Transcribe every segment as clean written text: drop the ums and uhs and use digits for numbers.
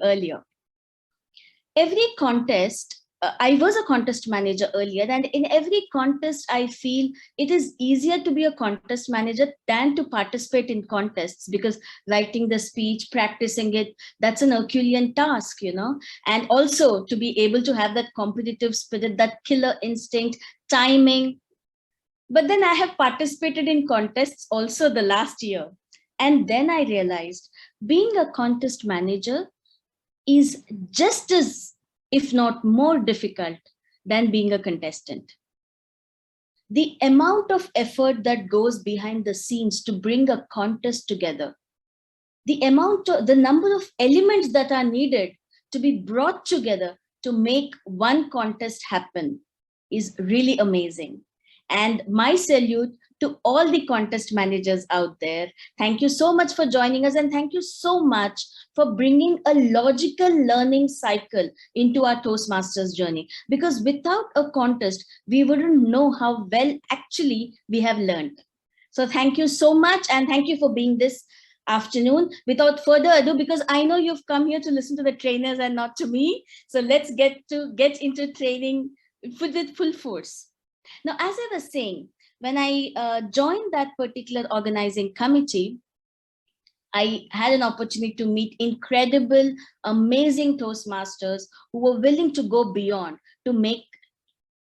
earlier. Every contest, I was a contest manager earlier, and in every contest, I feel it is easier to be a contest manager than to participate in contests, because writing the speech, practicing it, that's an Herculean task, and also to be able to have that competitive spirit, that killer instinct, timing. But then I have participated in contests also the last year. And then I realized being a contest manager is just as, if not more difficult than being a contestant. The amount of effort that goes behind the scenes to bring a contest together, the number of elements that are needed to be brought together to make one contest happen is really amazing. And my salute to all the contest managers out there. Thank you so much for joining us, and thank you so much for bringing a logical learning cycle into our Toastmasters journey. Because without a contest, we wouldn't know how well actually we have learned. So thank you so much, and thank you for being this afternoon. Without further ado, because I know you've come here to listen to the trainers and not to me, so let's get into training with full force. Now, as I was saying, when I joined that particular organizing committee, I had an opportunity to meet incredible, amazing Toastmasters who were willing to go beyond to make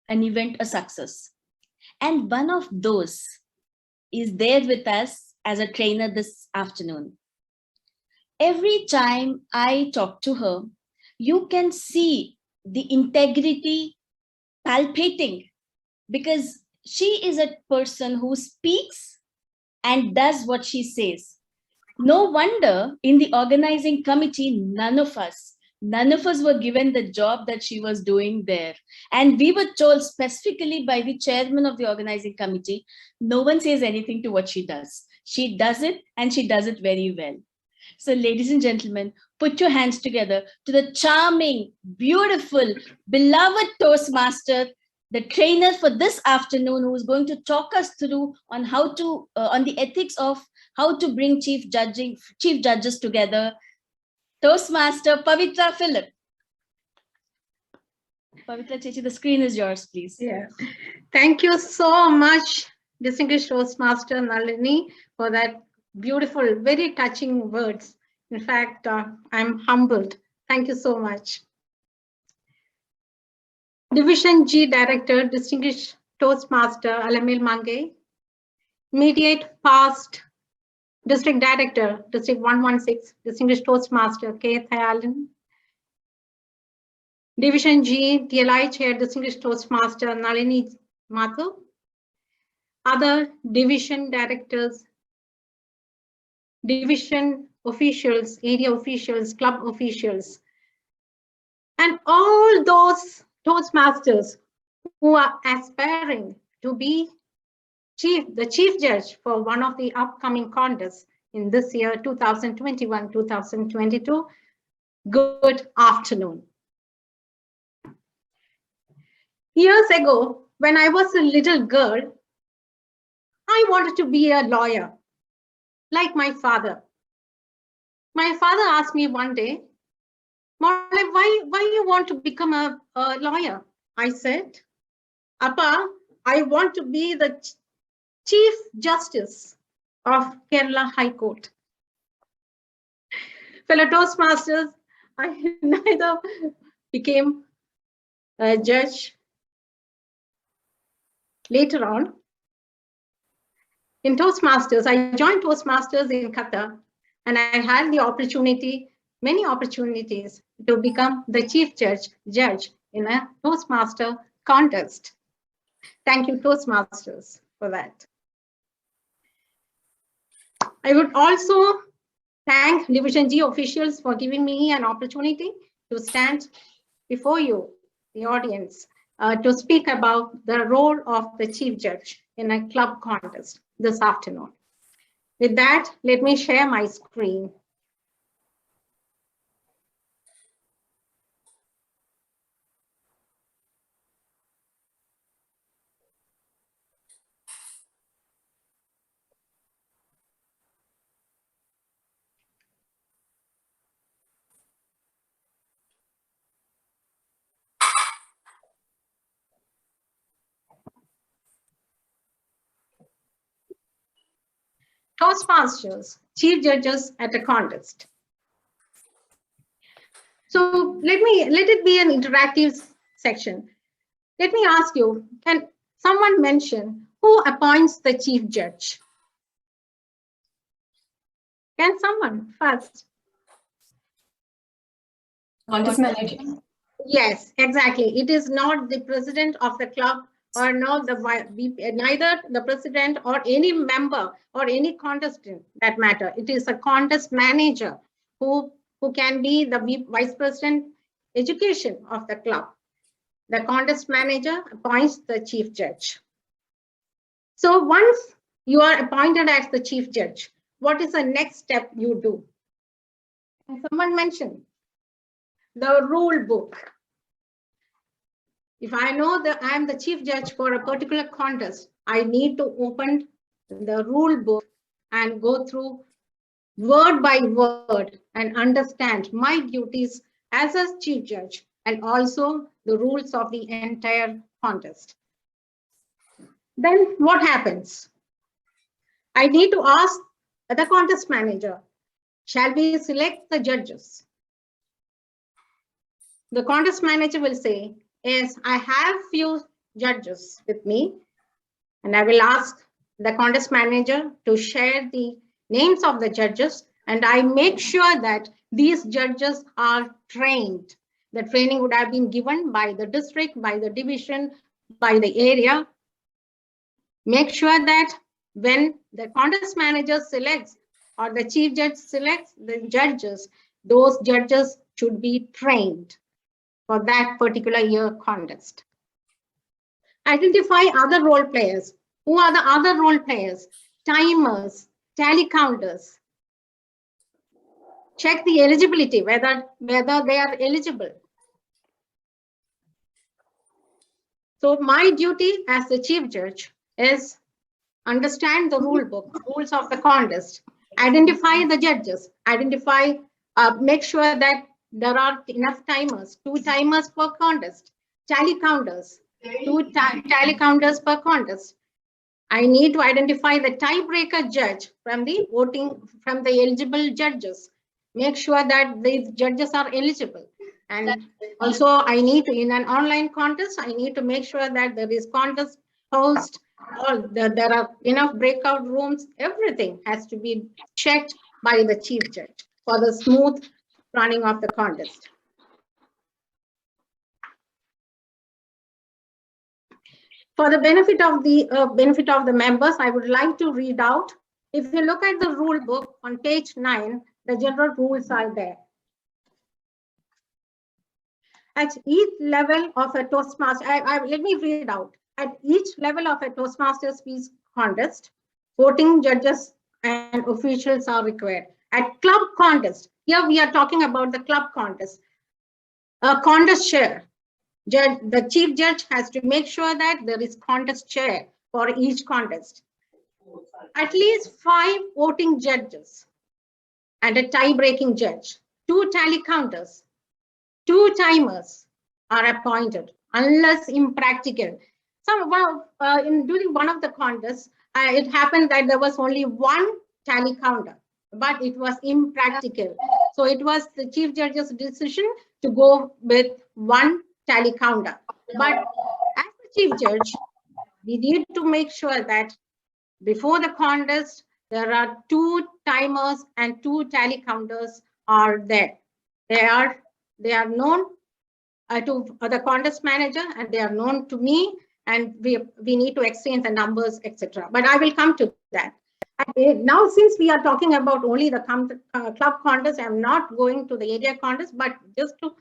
an event a success. And one of those is there with us as a trainer this afternoon. Every time I talk to her, you can see the integrity palpating, because she is a person who speaks and does what she says. No wonder in the organizing committee, none of us were given the job that she was doing there. And we were told specifically by the chairman of the organizing committee, no one says anything to what she does. She does it, and she does it very well. So, ladies and gentlemen, put your hands together to the charming, beautiful, beloved Toastmaster, the trainer for this afternoon, who is going to talk us through on how to, on the ethics of how to bring chief judges together. Toastmaster Pavitra Philip. Pavitra Chechi, the screen is yours, please. Yeah. Thank you so much, distinguished Toastmaster Nalini, for that beautiful, very touching words. In fact, I'm humbled. Thank you so much. Division G Director, distinguished Toastmaster Alamil Mange. Immediate past District Director, District 116, distinguished Toastmaster K. Thayalan. Division G DLI Chair, distinguished Toastmaster Nalini Mathu. Other division directors, division officials, area officials, club officials, and all those Toastmasters who are aspiring to be the chief judge for one of the upcoming contests in this year, 2021-2022. Good afternoon. Years ago, when I was a little girl, I wanted to be a lawyer, like my father. My father asked me one day, why you want to become a lawyer? I said, Appa, I want to be the Chief Justice of Kerala High Court. Fellow Toastmasters, I neither became a judge later on. In Toastmasters, I joined Toastmasters in Qatar, and I had the opportunity, many opportunities, to become the chief judge in a Toastmaster contest. Thank you, Toastmasters, for that. I would also thank Division G officials for giving me an opportunity to stand before you, the audience, to speak about the role of the chief judge in a club contest this afternoon. With that, let me share my screen. Toastmasters, chief judges at a contest. So let it be an interactive section. Let me ask you, can someone mention who appoints the chief judge? Can someone first? Contest manager. Yes, exactly. It is not the president of the club or not neither the president or any member or any contestant that matter. It is a contest manager who can be the vice president education of the club. The contest manager appoints the chief judge. So once you are appointed as the chief judge, what is the next step you do? And someone mentioned the rule book. If I know that I am the chief judge for a particular contest, I need to open the rule book and go through word by word and understand my duties as a chief judge and also the rules of the entire contest. Then what happens? I need to ask the contest manager, shall we select the judges? The contest manager will say, yes, I have few judges with me, and I will ask the contest manager to share the names of the judges, and I make sure that these judges are trained. The training would have been given by the district, by the division, by the area. Make sure that when the contest manager selects or the chief judge selects the judges, those judges should be trained for that particular year contest. Identify other role players. Who are the other role players? Timers, tally counters. Check the eligibility, whether they are eligible. So my duty as the chief judge is understand the rule book, rules of the contest, identify the judges, make sure that there are enough timers, 2 timers per contest, tally counters, 2 tally counters per contest. I need to identify the tiebreaker judge from the voting, from the eligible judges. Make sure that the judges are eligible. And also I need to, in an online contest, I need to make sure that there is contest host, or there are enough breakout rooms. Everything has to be checked by the chief judge for the smooth running of the contest. For the benefit of the members, I would like to read out. If you look at the rule book on page 9, the general rules are there. At each level of a Toastmaster, let me read out. At each level of a Toastmasters peace contest, voting judges and officials are required. At club contest, here we are talking about the club contest. A contest chair. The chief judge has to make sure that there is contest chair for each contest. At least 5 voting judges and a tie-breaking judge. 2 tally counters. 2 timers are appointed unless impractical. During one of the contests, it happened that there was only 1 tally counter, but it was impractical. So it was the chief judge's decision to go with 1 tally counter. But as the chief judge, we need to make sure that before the contest, there are 2 timers and 2 tally counters are there. They are known to the contest manager, and they are known to me, and we need to exchange the numbers, etc. But I will come to that. Now, since we are talking about only the club contest, I'm not going to the area contest, but just to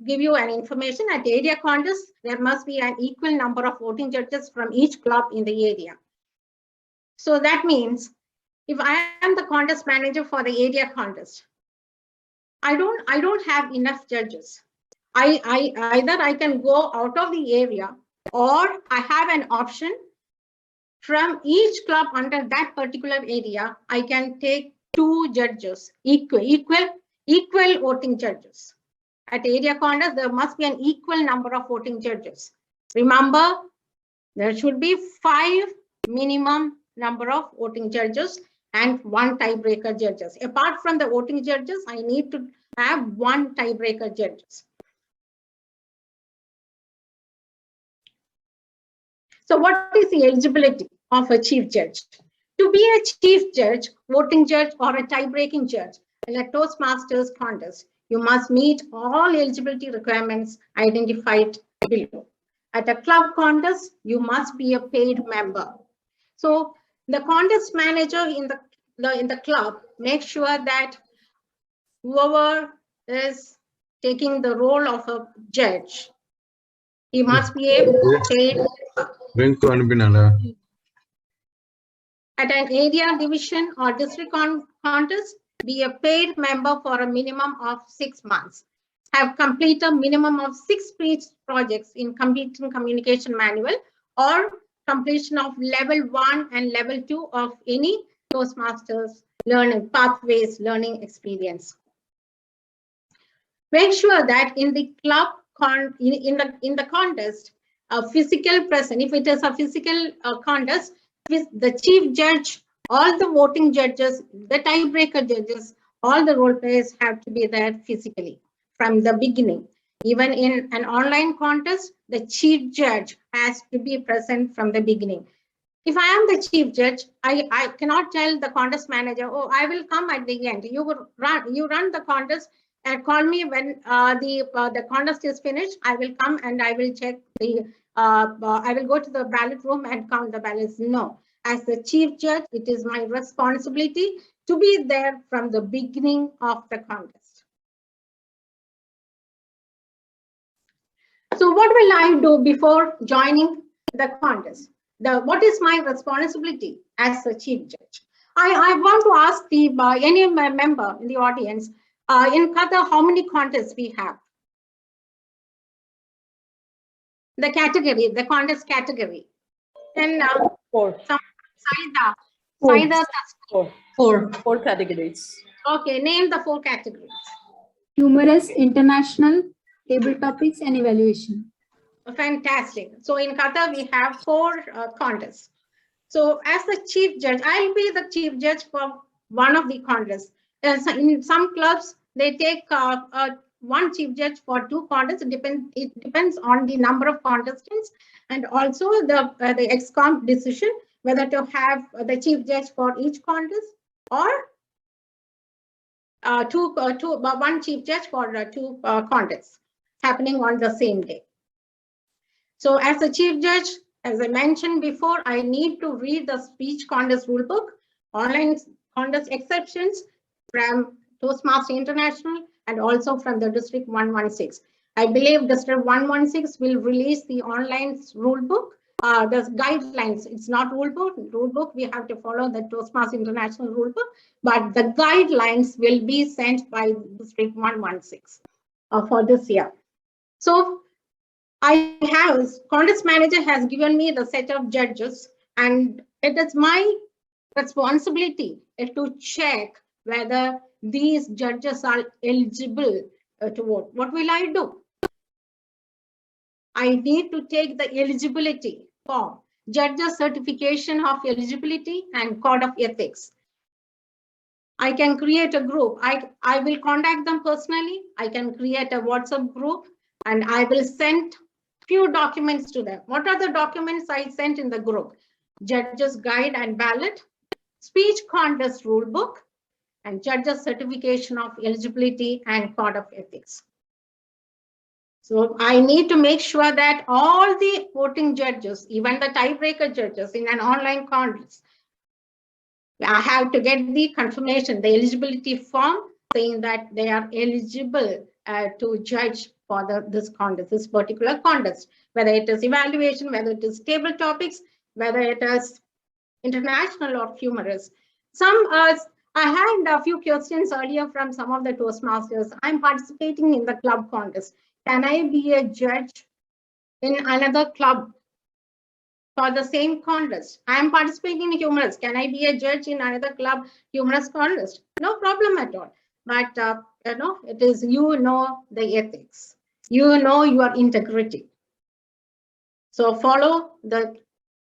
give you an information, at area contest, there must be an equal number of voting judges from each club in the area. So that means if I am the contest manager for the area contest, I don't have enough judges. Either I can go out of the area, or I have an option from each club under that particular area. I can take 2 judges, equal voting judges. At area contest, there must be an equal number of voting judges. Remember, there should be 5 minimum number of voting judges, and 1 tiebreaker judges. Apart from the voting judges, I need to have 1 tiebreaker judges. So what is the eligibility of a chief judge? To be a chief judge, voting judge, or a tie-breaking judge in a Toastmasters contest, you must meet all eligibility requirements identified below. At a club contest, you must be a paid member. So the contest manager in the club makes sure that whoever is taking the role of a judge, he must be able to pay. At an area, division, or district contest, be a paid member for a minimum of 6 months. Have completed a minimum of 6 projects in completing communication manual or completion of level 1 and level 2 of any Toastmasters learning pathways learning experience. Make sure that in the club in the contest, a physical presence, if it is a physical contest, with the chief judge, all the voting judges, the tiebreaker judges, all the role players have to be there physically from the beginning. Even in an online contest, the chief judge has to be present from the beginning. If I am the chief judge, I cannot tell the contest manager, oh, I will come at the end. You run the contest and call me when the contest is finished. I will come and I will check I will go to the ballot room and count the ballots. No, as the chief judge, it is my responsibility to be there from the beginning of the contest. So what will I do before joining the contest? What is my responsibility as the chief judge? I want to ask any member in the audience, in Qatar, how many contests we have? The category, the contest category. And 4. Saida. 4 categories. Okay, name the 4 categories. Humorous, international, table topics, and evaluation. Fantastic. So in Qatar, we have 4 contests. So as the chief judge, I'll be the chief judge for one of the contests. In some clubs, they take one chief judge for 2 contests. It depends on the number of contestants and also the ExCom decision whether to have the chief judge for each contest or one chief judge for 2 contests happening on the same day. So as a chief judge, as I mentioned before, I need to read the speech contest rulebook, online contest exceptions from Toastmasters International and also from the District 116. I believe District 116 will release the online rulebook, the guidelines. It's not rulebook. We have to follow the Toastmasters International rulebook, but the guidelines will be sent by District 116 for this year. So contest manager has given me the set of judges, and it is my responsibility to check whether these judges are eligible to vote. What will I do? I need to take the eligibility form, judges certification of eligibility and code of ethics. I can create a group. I will contact them personally. I can create a WhatsApp group and I will send few documents to them. What are the documents I sent in the group? Judges guide and ballot, speech contest rulebook, and judges certification of eligibility and code of ethics. So I need to make sure that all the voting judges, even the tiebreaker judges in an online contest, I have to get the confirmation, the eligibility form saying that they are eligible to judge for this contest, this particular contest, whether it is evaluation, whether it is table topics, whether it is international or humorous. I had a few questions earlier from some of the Toastmasters. I'm participating in the club contest. Can I be a judge in another club for the same contest? I am participating in humorous. Can I be a judge in another club humorous contest? No problem at all. But it is the ethics. Your integrity. So follow the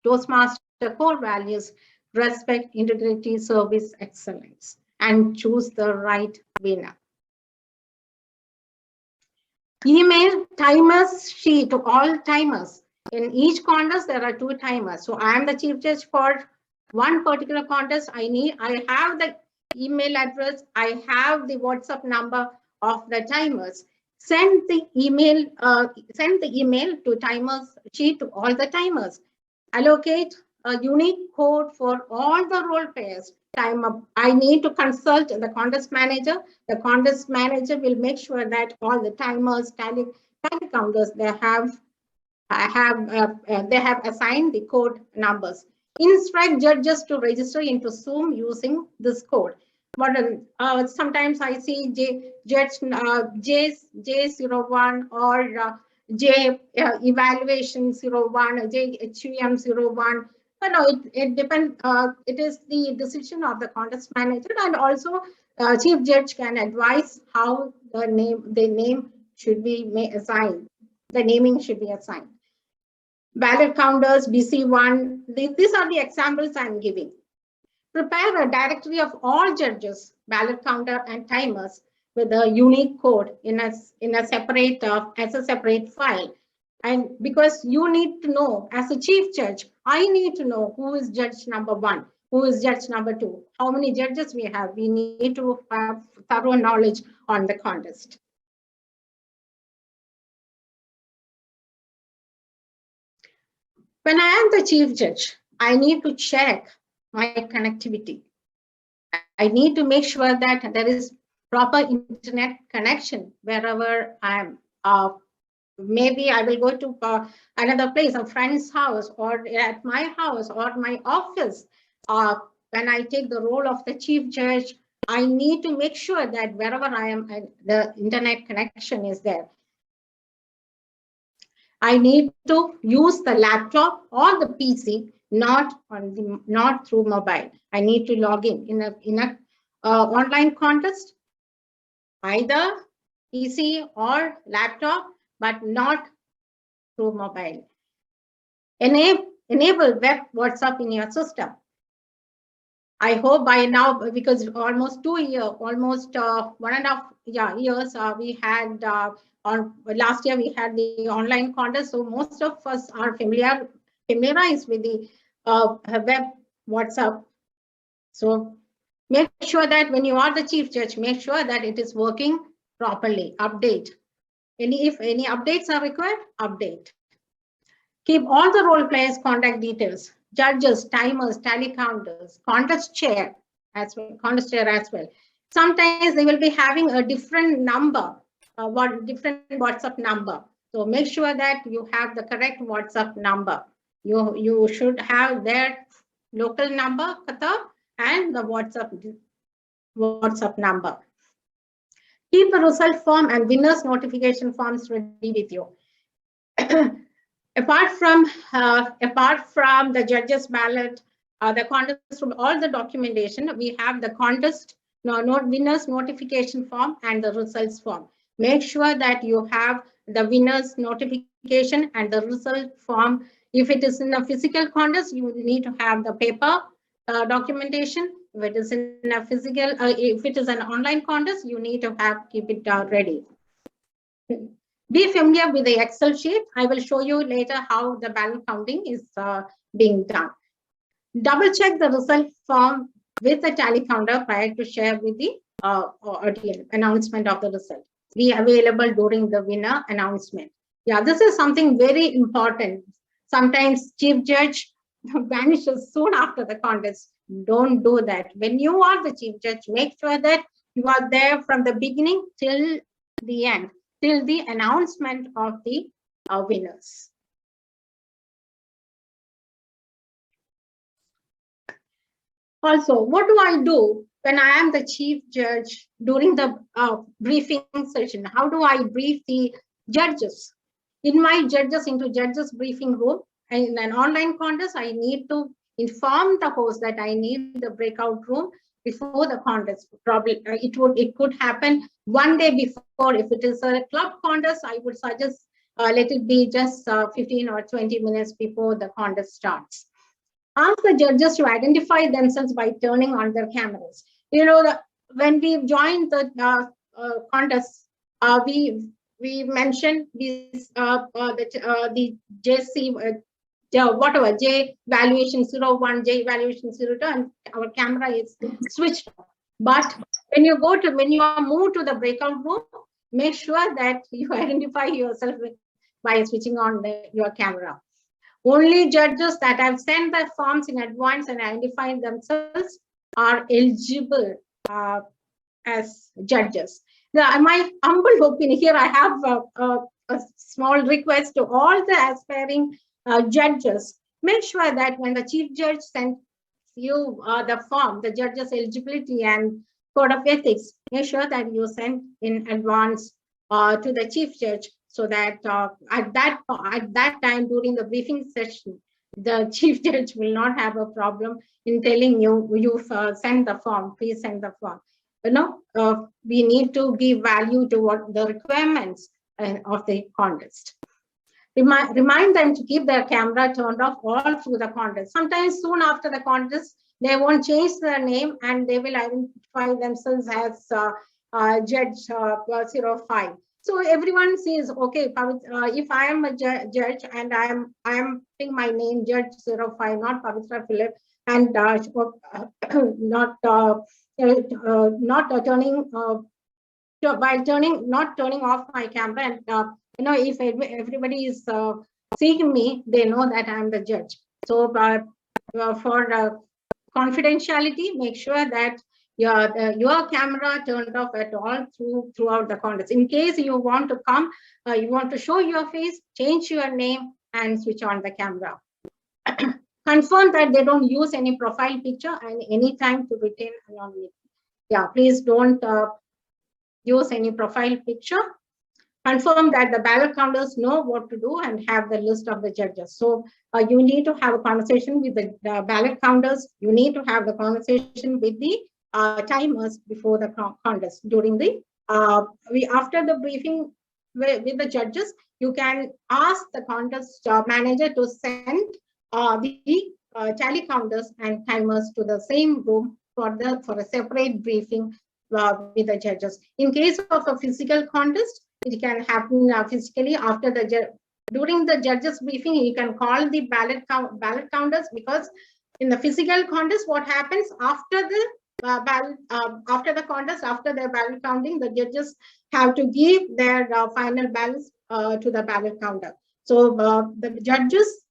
Toastmaster core values. respect, integrity, service, excellence, and choose the right winner. Email timers sheet to all timers. In each contest, there are 2 timers. So I am the chief judge for one particular contest. I have the email address. I have the WhatsApp number of the timers. Send the email to timers sheet to all the timers. Allocate a unique code for all the role players. I need to consult the contest manager. The contest manager will make sure that all the timers, tally counters, they have assigned the code numbers. Instruct judges to register into Zoom using this code. But sometimes I see J01 or J evaluation 01, JHUM 01. But no, it depends. It is the decision of the contest manager, and also chief judge can advise how the name should be assigned. The naming should be assigned. Ballot counters, BC1. These are the examples I'm giving. Prepare a directory of all judges, ballot counter, and timers with a unique code in a separate as a separate file. And because you need to know, as a chief judge, I need to know who is judge number 1, who is judge number 2, how many judges we have. We need to have thorough knowledge on the contest. When I am the chief judge, I need to check my connectivity. I need to make sure that there is proper internet connection wherever I am. Maybe I will go to another place, a friend's house, or at my house, or my office. When I take the role of the chief judge, I need to make sure that wherever I am, the internet connection is there. I need to use the laptop or the PC, not through mobile. I need to log in a online contest, either PC or laptop, but not through mobile. Enable web WhatsApp in your system. I hope by now, because almost 2 years, almost 1.5 years, we had last year we had the online contest, so most of us are familiarized with the web WhatsApp. So make sure that when you are the chief judge, make sure that it is working properly. Update. If any updates are required, update. Keep all the role players' contact details, judges, timers, tally counters, contest chair as well. Sometimes they will be having a different number, different WhatsApp number. So make sure that you have the correct WhatsApp number. You should have their local number, Qatar, and the WhatsApp number. Keep the result form and winners notification forms ready with you. Apart from the judges' ballot, the contest, all the documentation, we have the contest winners notification form and the results form. Make sure that you have the winners notification and the result form. If it is in a physical contest, you need to have the paper documentation. If it is in a physical, if it is an online contest, you need to keep it ready. Be familiar with the Excel sheet. I will show you later how the ballot counting is being done. Double check the result form with the tally counter prior to share with the audience announcement of the result. Be available during the winner announcement. Yeah, this is something very important. Sometimes chief judge vanishes soon after the contest. Don't do that. When you are the chief judge, make sure that you are there from the beginning till the end, till the announcement of the winners. Also, what do I do when I am the chief judge during the briefing session? How do I brief the judges? Invite judges into judges briefing room. And in an online contest, I need to inform the host that I need the breakout room before the contest. Probably it could happen one day before. If it is a club contest, I would suggest let it be just 15 or 20 minutes before the contest starts. Ask the judges to identify themselves by turning on their cameras. You know, when we joined the contest, we mentioned these the JC whatever J valuation 01, J valuation 02, and our camera is switched off. But when you are moved to the breakout room, make sure that you identify yourself by switching on your camera. Only judges that have sent their forms in advance and identified themselves are eligible as judges. Now, my humble opinion here, I have a small request to all the aspiring judges. Make sure that when the chief judge sends you the form, the judge's eligibility and code of ethics, make sure that you send in advance to the chief judge, so that at that time during the briefing session, the chief judge will not have a problem in telling you, you've sent the form, please send the form. You know, we need to give value to what the requirements of the contest. Remind them to keep their camera turned off all through the contest. Sometimes soon after the contest, they won't change their name and they will identify themselves as Judge 05. So everyone sees, okay, if I am a judge and I am putting my name Judge 05, not Pavitra Philip, and not turning off my camera, and you know, if everybody is seeing me, they know that I am the judge. So for confidentiality, make sure that your camera turned off at all throughout the contest. In case you want to come, you want to show your face, change your name and switch on the camera. Confirm that they don't use any profile picture and any time to retain anonymity. Yeah, please don't use any profile picture. Confirm that the ballot counters know what to do and have the list of the judges. So you need to have a conversation with the ballot counters. You need to have the conversation with the timers before the contest. During the after the briefing with the judges, you can ask the contest manager to send the tally counters and timers to the same room for a separate briefing with the judges. In case of a physical contest, it can happen physically after during the judges briefing. You can call the ballot counters, because in the physical contest, what happens after the after the contest, after their ballot counting, the judges have to give their final ballots to the ballot counter. So the judges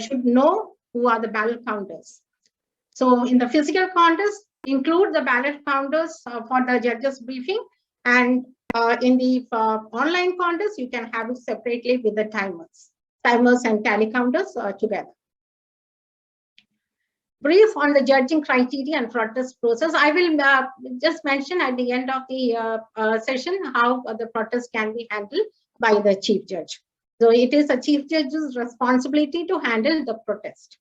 should know who are the ballot counters. So in the physical contest, include the ballot counters for the judges briefing, and in the online contest, you can have it separately with the timers and tally counters together. Brief on the judging criteria and protest process. I will just mention at the end of the session how the protest can be handled by the chief judge. So it is a chief judge's responsibility to handle the protest.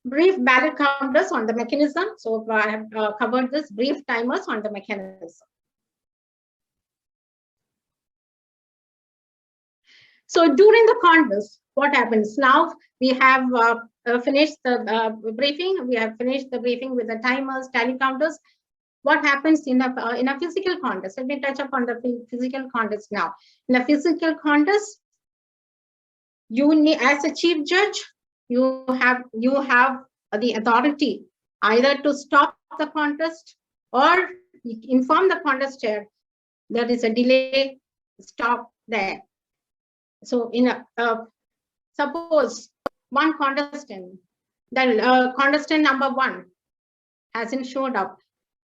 Brief ballot counters on the mechanism. So I have covered this. Brief timers on the mechanism. So during the contest, what happens? Now we have finished the briefing. We have finished the briefing with the timers, tally counters. What happens in a physical contest? Let me touch upon the physical contest now. In a physical contest, you need, as a chief judge, you have the authority either to stop the contest or inform the contest chair there is a delay, stop there. So in suppose one contestant, then contestant number 1 hasn't showed up.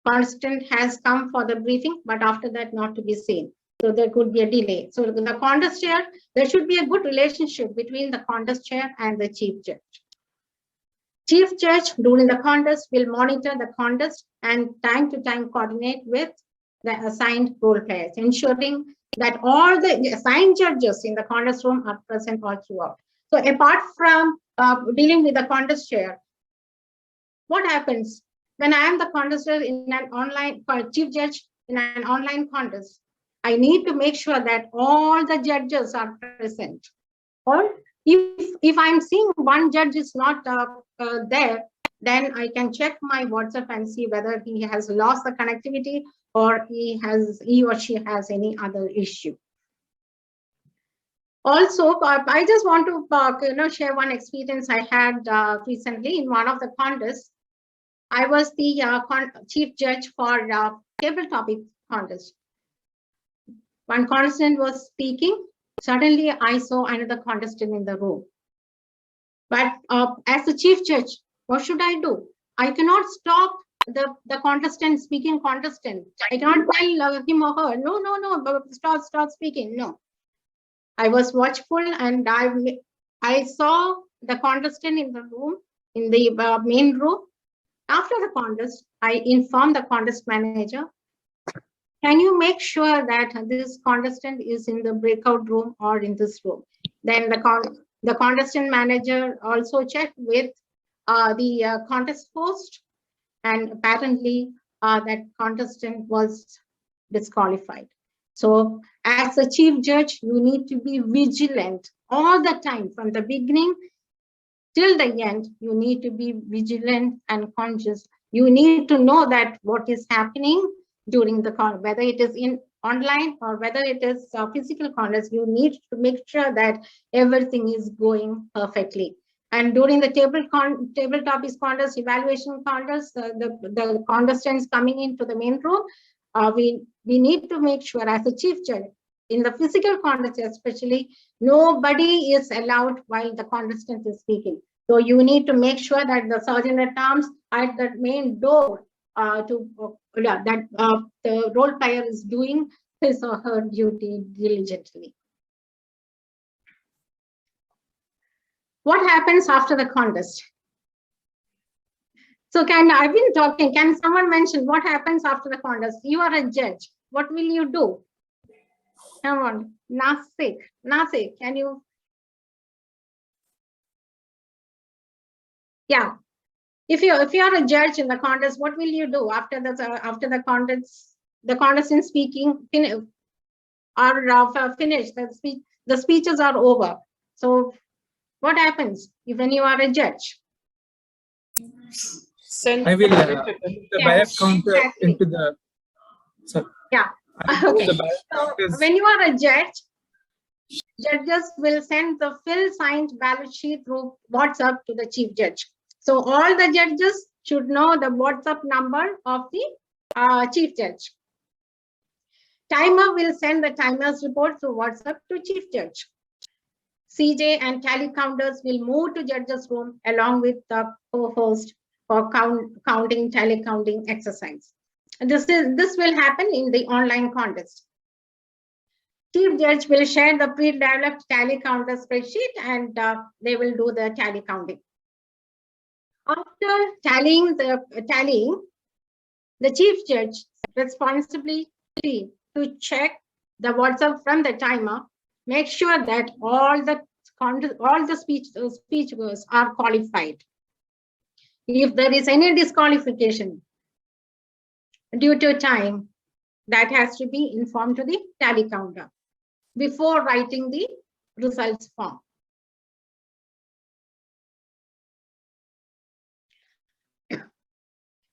Contestant has come for the briefing, but after that not to be seen. So there could be a delay. So the contest chair, there should be a good relationship between the contest chair and the chief judge. Chief judge during the contest will monitor the contest and time to time coordinate with the assigned role players, ensuring that all the assigned judges in the contest room are present all throughout. So apart from dealing with the contest chair, what happens when I am the contester in an online chief judge in an online contest? I need to make sure that all the judges are present. All If I'm seeing one judge is not there, then I can check my WhatsApp and see whether he has lost the connectivity or he or she has any other issue. Also, I just want to share one experience I had recently in one of the contests. I was the chief judge for table topic contest. One contestant was speaking. Suddenly, I saw another contestant in the room. But as the chief judge, what should I do? I cannot stop the contestant speaking contestant. I cannot tell him or her, no, stop speaking. No. I was watchful and I saw the contestant in the room, in the main room. After the contest, I informed the contest manager, can you make sure that this contestant is in the breakout room or in this room? Then the contestant manager also checked with the contest host, and apparently that contestant was disqualified. So as a chief judge, you need to be vigilant all the time from the beginning till the end. You need to be vigilant and conscious. You need to know that what is happening during the con, whether it is in online or whether it is physical contest. You need to make sure that everything is going perfectly. And during the table topics contest, evaluation contest, the contestants coming into the main room, we need to make sure as a chief judge, in the physical contest especially, nobody is allowed while the contestant is speaking. So you need to make sure that the sergeant at arms at the main door the role player is doing his or her duty diligently. What happens after the contest? So I've been talking, can someone mention what happens after the contest? You are a judge. What will you do? Come on, Nasik, can you? Yeah, if you are a judge in the contest, what will you do after the contest? The contestant speaking finish the speeches are over. So what happens when you are a judge? I will put the bias counter into the. Sorry. Yeah. Okay. So when you are a judge, judges will send the fill-signed ballot sheet through WhatsApp to the chief judge. So all the judges should know the WhatsApp number of the chief judge. Timer will send the timer's report through WhatsApp to chief judge. CJ and tally counters will move to judge's room along with the co-host for tally counting exercise. And this will happen in the online contest. Chief judge will share the pre-developed tally counter spreadsheet and they will do the tally counting. After tallying, the chief judge responsibility to check the WhatsApp from the timer, make sure that all the speakers are qualified. If there is any disqualification due to time, that has to be informed to the tally counter before writing the results form.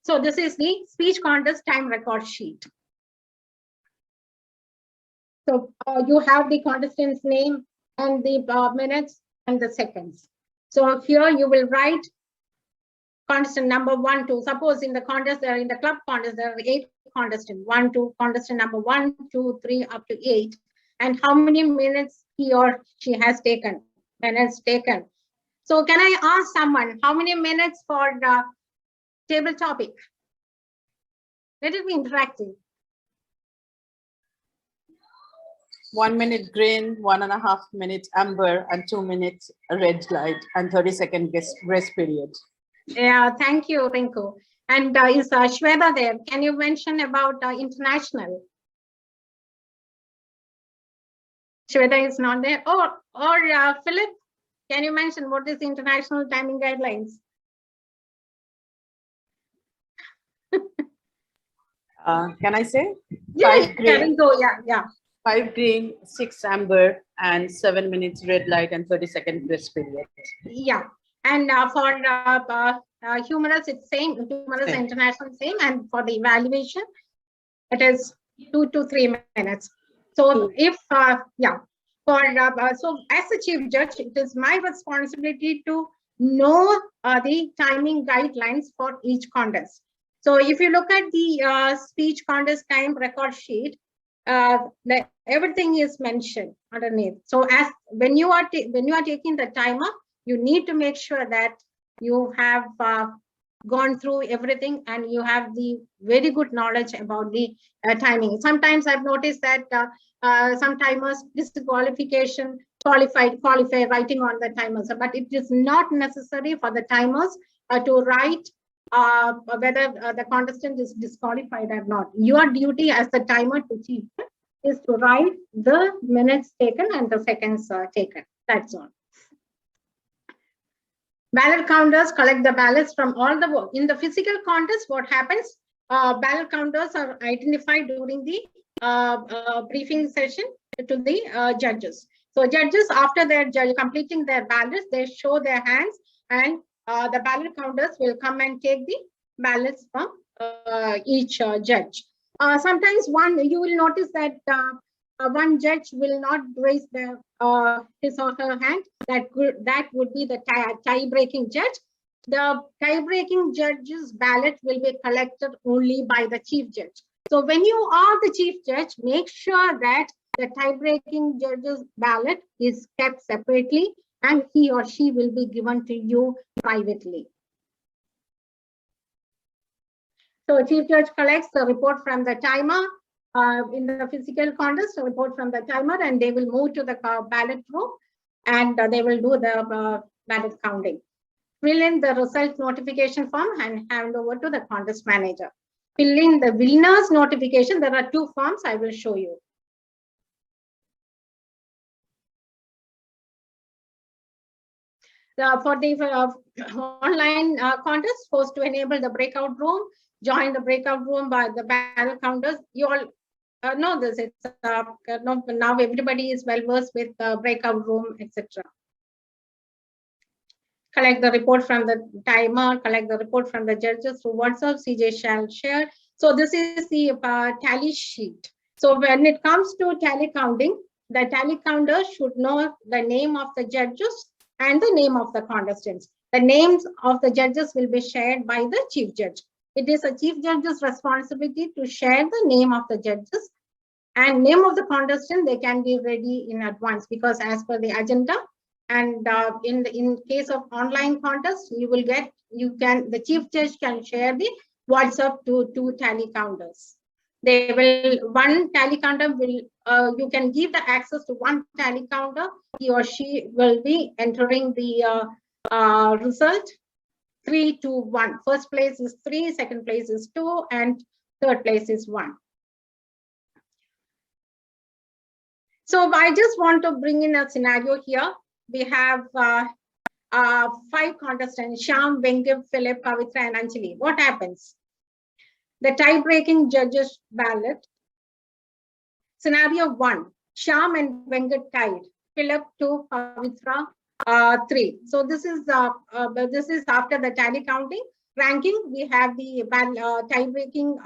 So this is the speech contest time record sheet. So you have the contestant's name and the minutes and the seconds. So here you will write contestant number 1, 2. Suppose in the contest, in the club contest, there are 8 contestants. 1, 2, contestant number 1, 2, 3, up to 8. And how many minutes he or she has taken, minutes taken. So can I ask someone, how many minutes for the table topic? Let it be interactive. 1 minute green, 1.5 minutes amber, and 2 minutes red light, and 30-second grace period. Yeah, thank you, Rinku. And is Shweta there? Can you mention about international? Shweta is not there. Or Philip, can you mention what is international timing guidelines? Can I say? Yeah, 5 green, go. Yeah. 5 green, 6 amber, and 7 minutes red light and 30-second grace period. Yeah, and for humorous, it's same. Humorous Same. international same, and for the evaluation, it is 2 to 3 minutes. So if yeah, for so as a chief judge, it is my responsibility to know the timing guidelines for each contest. So if you look at the speech contest time record sheet, everything is mentioned underneath. So as when you are taking the timer, you need to make sure that you have gone through everything and you have the very good knowledge about the timing. Sometimes I've noticed that some timers disqualification qualify writing on the timers, but it is not necessary for the timers to write whether the contestant is disqualified or not. Your duty as the timer to chief is to write the minutes taken and the seconds taken. That's all. Ballot counters collect the ballots from all the work. In the physical contest, what happens? Ballot counters are identified during the briefing session to the judges. So judges, after their completing their ballots, they show their hands, and the ballot counters will come and take the ballots from each judge. Sometimes you will notice that one judge will not raise his or her hand. That would be the tie-breaking judge. The tie-breaking judge's ballot will be collected only by the chief judge. So when you are the chief judge, make sure that the tie-breaking judge's ballot is kept separately, and he or she will be given to you privately. So chief judge collects the report from the timer. In the physical contest, a report from the timer, and they will move to the ballot room, and they will do the ballot counting. Fill in the result notification form and hand over to the contest manager. Fill in the winner's notification. There are 2 forms I will show you. For the online contest, forced to enable the breakout room, join the breakout room by the ballot counters. You all know this. It's now everybody is well versed with breakout room, etc. Collect the report from the timer, collect the report from the judges through WhatsApp. CJ shall share. So this is the tally sheet. So when it comes to tally counting, the tally counter should know the name of the judges and the name of the contestants. The names of the judges will be shared by the chief judge. It is a chief judge's responsibility to share the name of the judges, and name of the contestant they can be ready in advance, because as per the agenda, and in case of online contest, the chief judge can share the WhatsApp to 2 tally counters. One tally counter will, you can give the access to 1 tally counter. He or she will be entering the result 3 to 1. First place is 3, second place is 2, and third place is 1. So I just want to bring in a scenario here. We have 5 contestants: Shyam, Venkat, Philip, Pavitra, and Anjali. What happens? The tie-breaking judges ballot. Scenario 1: Shyam and Venkat tied. Philip 2, Pavitra 3. So this is after the tally counting. Ranking, we have the tie-breaking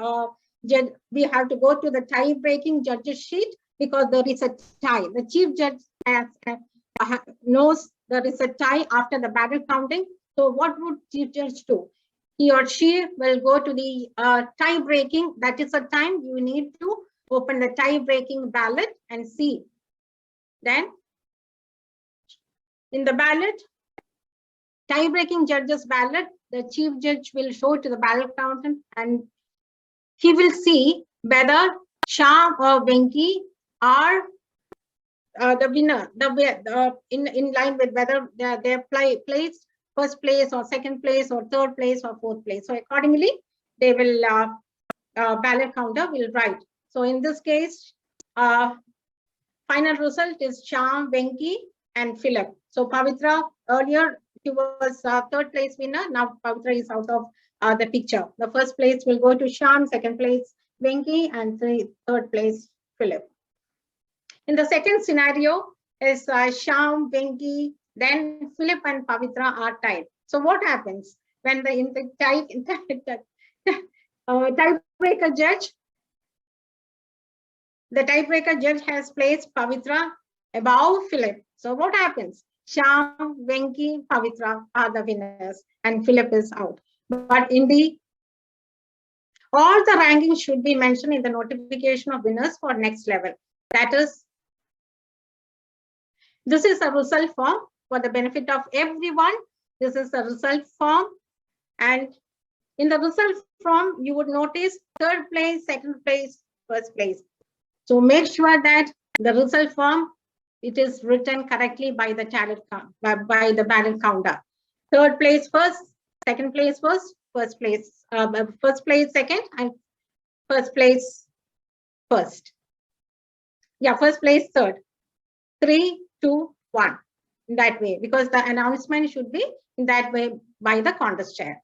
judge. We have to go to the tie-breaking judges sheet because there is a tie. The chief judge knows there is a tie after the ballot counting. So what would chief judge do? He or she will go to the tie-breaking. That is the time you need to open the tie-breaking ballot and see. Then in the ballot, tie-breaking judge's ballot, the chief judge will show to the ballot counter, and he will see whether Shyam or Venki are the winner, in line with whether they're placed first place or second place or third place or fourth place. So accordingly, they will ballot counter will write. So in this case, final result is Shyam, Venki, and Philip. So Pavitra, earlier he was third place winner. Now Pavitra is out of the picture. The first place will go to Shyam, second place Venki, and third place Philip. In the second scenario is Shyam, Venki, then Philip and Pavitra are tied. So what happens when the tiebreaker judge, the tiebreaker judge has placed Pavitra above Philip? So what happens? Shyam, Venki, Pavitra are the winners and Philip is out. But in the all the rankings should be mentioned in the notification of winners for next level. That is, this is a result form for the benefit of everyone. This is the result form. And in the result form, you would notice third place, second place, first place. So make sure that the result form, it is written correctly by the talent by the ballot counter. Third place first, second place first, first place second, and first place first. Yeah, first place third. 3, 2, 1. In that way, because the announcement should be in that way by the contest chair.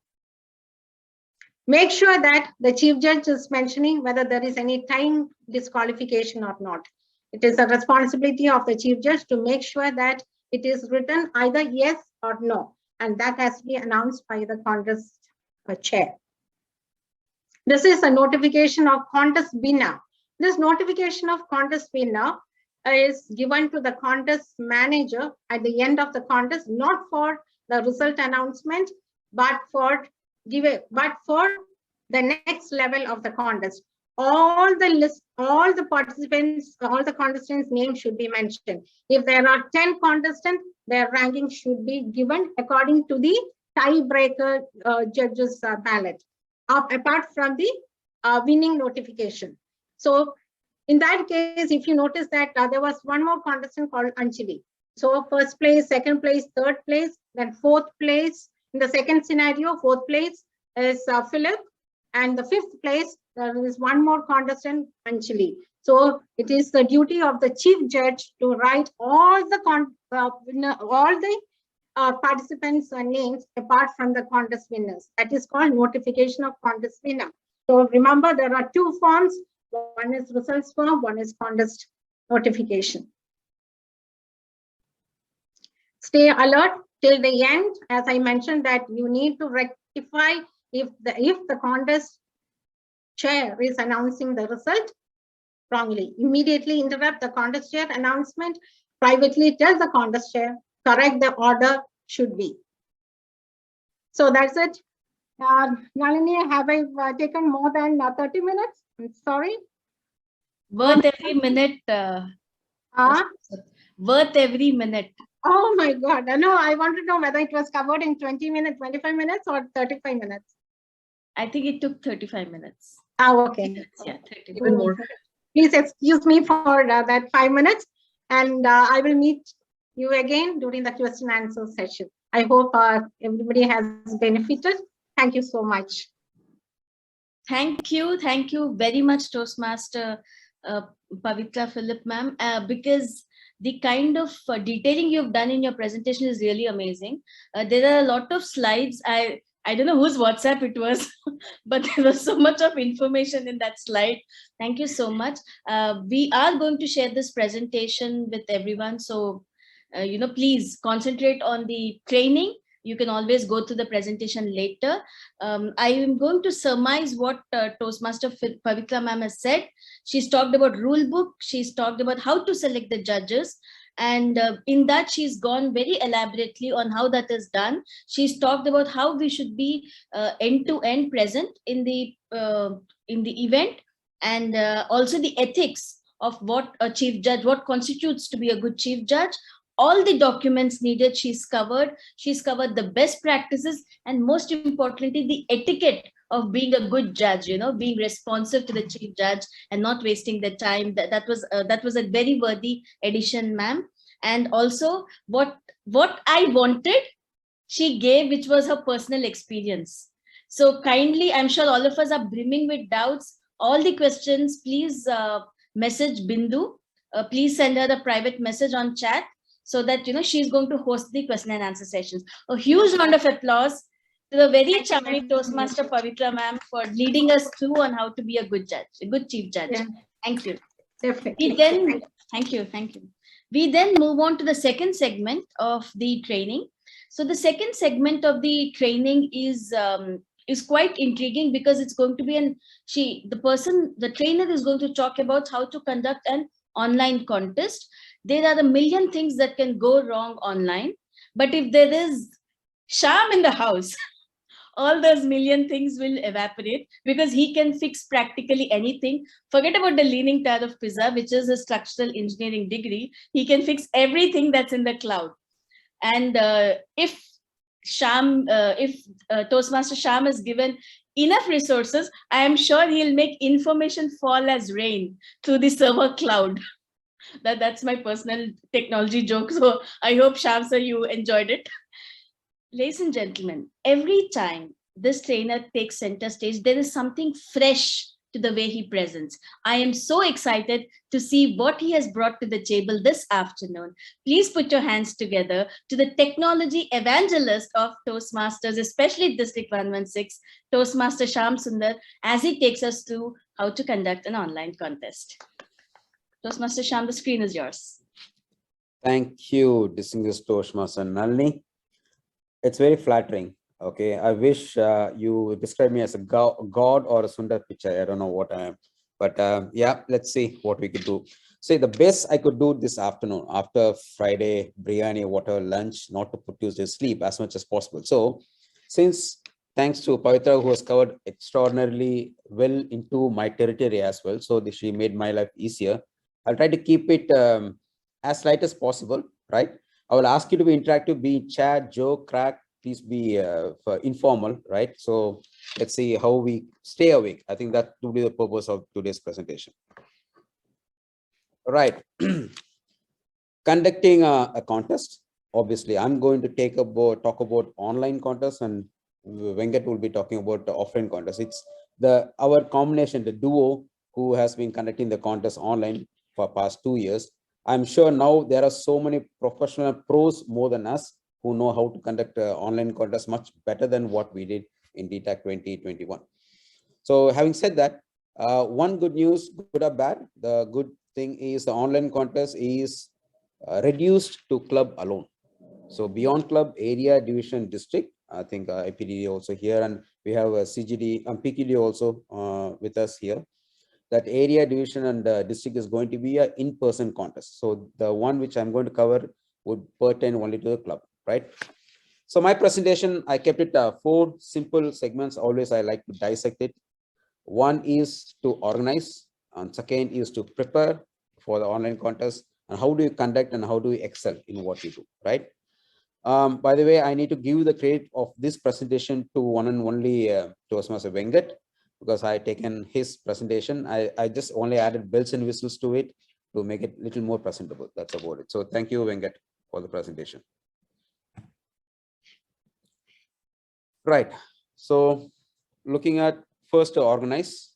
Make sure that the chief judge is mentioning whether there is any time disqualification or not. It is a responsibility of the chief judge to make sure that it is written either yes or no, and that has to be announced by the contest chair. This is a notification of contest winner. This notification of contest winner is given to the contest manager at the end of the contest, not for the result announcement, but for the next level of the contest. All the participants, all the contestants' names should be mentioned. If there are 10 contestants, their ranking should be given according to the tiebreaker judges ballot, apart from the winning notification. So in that case, if you notice that there was one more contestant called Anjali. So first place, second place, third place, then fourth place. In the second scenario, fourth place is Philip, and the fifth place, there is one more contestant, Anjali. So it is the duty of the chief judge to write all the participants' names apart from the contest winners. That is called notification of contest winner. So remember, there are two forms. One is results form, one is contest notification. Stay alert till the end. As I mentioned, that you need to rectify if the contest chair is announcing the result wrongly. Immediately interrupt the contest chair announcement. Privately tell the contest chair, correct the order should be. So that's it. Nalini, have I taken more than 30 minutes? I'm sorry. Worth every minute. Worth every minute. Oh my God. No, I want to know whether it was covered in 20 minutes, 25 minutes or 35 minutes. I think it took 35 minutes. Okay. Yeah, 30 Even more. Please excuse me for that 5 minutes, and I will meet you again during the question and answer session. I hope everybody has benefited. Thank you so much. Thank you very much, Toastmaster Pavitra Philip ma'am, because the kind of detailing you've done in your presentation is really amazing. There are a lot of slides. I don't know whose WhatsApp it was, but there was so much of information in that slide. Thank you so much. We are going to share this presentation with everyone. So, please concentrate on the training. You can always go to the presentation later. I am going to surmise what Toastmaster Pavitra ma'am has said. She's talked about rule book. She's talked about how to select the judges. And in that, she's gone very elaborately on how that is done. She's talked about how we should be end-to-end present in the event, and also the ethics of what a chief judge, what constitutes to be a good chief judge. All the documents needed, she's covered. She's covered the best practices, and most importantly, the etiquette of being a good judge, being responsive to the chief judge and not wasting the time. That was a very worthy addition, ma'am. And also what I wanted, she gave, which was her personal experience. So kindly, I'm sure all of us are brimming with doubts. All the questions, please message Bindu. Please send her the private message on chat, so that she's going to host the question and answer sessions. A huge round of applause to the very charming Toastmaster Pavitra ma'am for leading us through on how to be a good judge, a good chief judge. Yeah. Thank you. Definitely. We then, thank you. We then move on to the second segment of the training. So the second segment of the training is quite intriguing because it's going to be the trainer is going to talk about how to conduct an online contest. There are a million things that can go wrong online, but if there is Sham in the house, all those million things will evaporate because he can fix practically anything. Forget about the leaning tower of Pisa, which is a structural engineering degree. He can fix everything that's in the cloud. And if Toastmaster Sham is given enough resources, I am sure he'll make information fall as rain through the server cloud. That's my personal technology joke. So I hope, Sham sir, you enjoyed it. Ladies and gentlemen, every time this trainer takes center stage, there is something fresh to the way he presents. I am so excited to see what he has brought to the table this afternoon. Please put your hands together to the technology evangelist of Toastmasters, especially District 116, Toastmaster Sham Sundar, as he takes us through how to conduct an online contest. Toastmaster Sham, the screen is yours. Thank you, distinguished Toastmaster Nalini. It's very flattering. Okay, I wish you describe me as a god or a Sundar Pichai. I don't know what I am, but yeah, let's see what we could do. See, the best I could do this afternoon after Friday biryani, water, lunch, not to put you to sleep as much as possible. So, since thanks to Pavitra, who has covered extraordinarily well into my territory as well, so she made my life easier. I'll try to keep it as light as possible, right? I will ask you to be interactive, be chat, joke, crack, please be informal, right? So let's see how we stay awake. I think that will be the purpose of today's presentation. Right. Conducting a contest. Obviously, I'm going to talk about online contests, and Venkat will be talking about the offline contest. It's our combination, the duo, who has been conducting the contest online for past 2 years. I'm sure now there are so many professional pros more than us who know how to conduct online contests much better than what we did in DTAC 2021. So having said that, one good news, good or bad, the good thing is the online contest is reduced to club alone. So beyond club, area, division, district, I think IPD also here, and we have a CGD and PQD also with us here. That area, division, and district is going to be an in-person contest. So the one which I'm going to cover would pertain only to the club, right? So my presentation, I kept it 4 simple segments. Always I like to dissect it. One is to organize, and second is to prepare for the online contest, and how do you conduct and how do you excel in what you do, right? By the way, I need to give the credit of this presentation to one and only Toastmaster Venkat, because I taken his presentation. I just only added bells and whistles to it to make it a little more presentable. That's about it. So thank you, Venkat, for the presentation. Right. So looking at first to organize.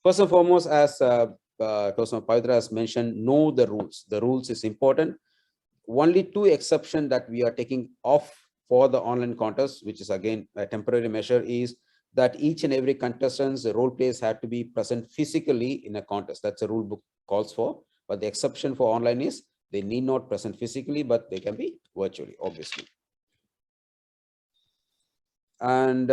First and foremost, as Toastmaster Pavitra has mentioned, know the rules. The rules is important. Only 2 exceptions that we are taking off for the online contest, which is again a temporary measure, is that each and every contestant's role players have to be present physically in a contest. That's a rule book calls for. But the exception for online is they need not present physically, but they can be virtually, obviously. And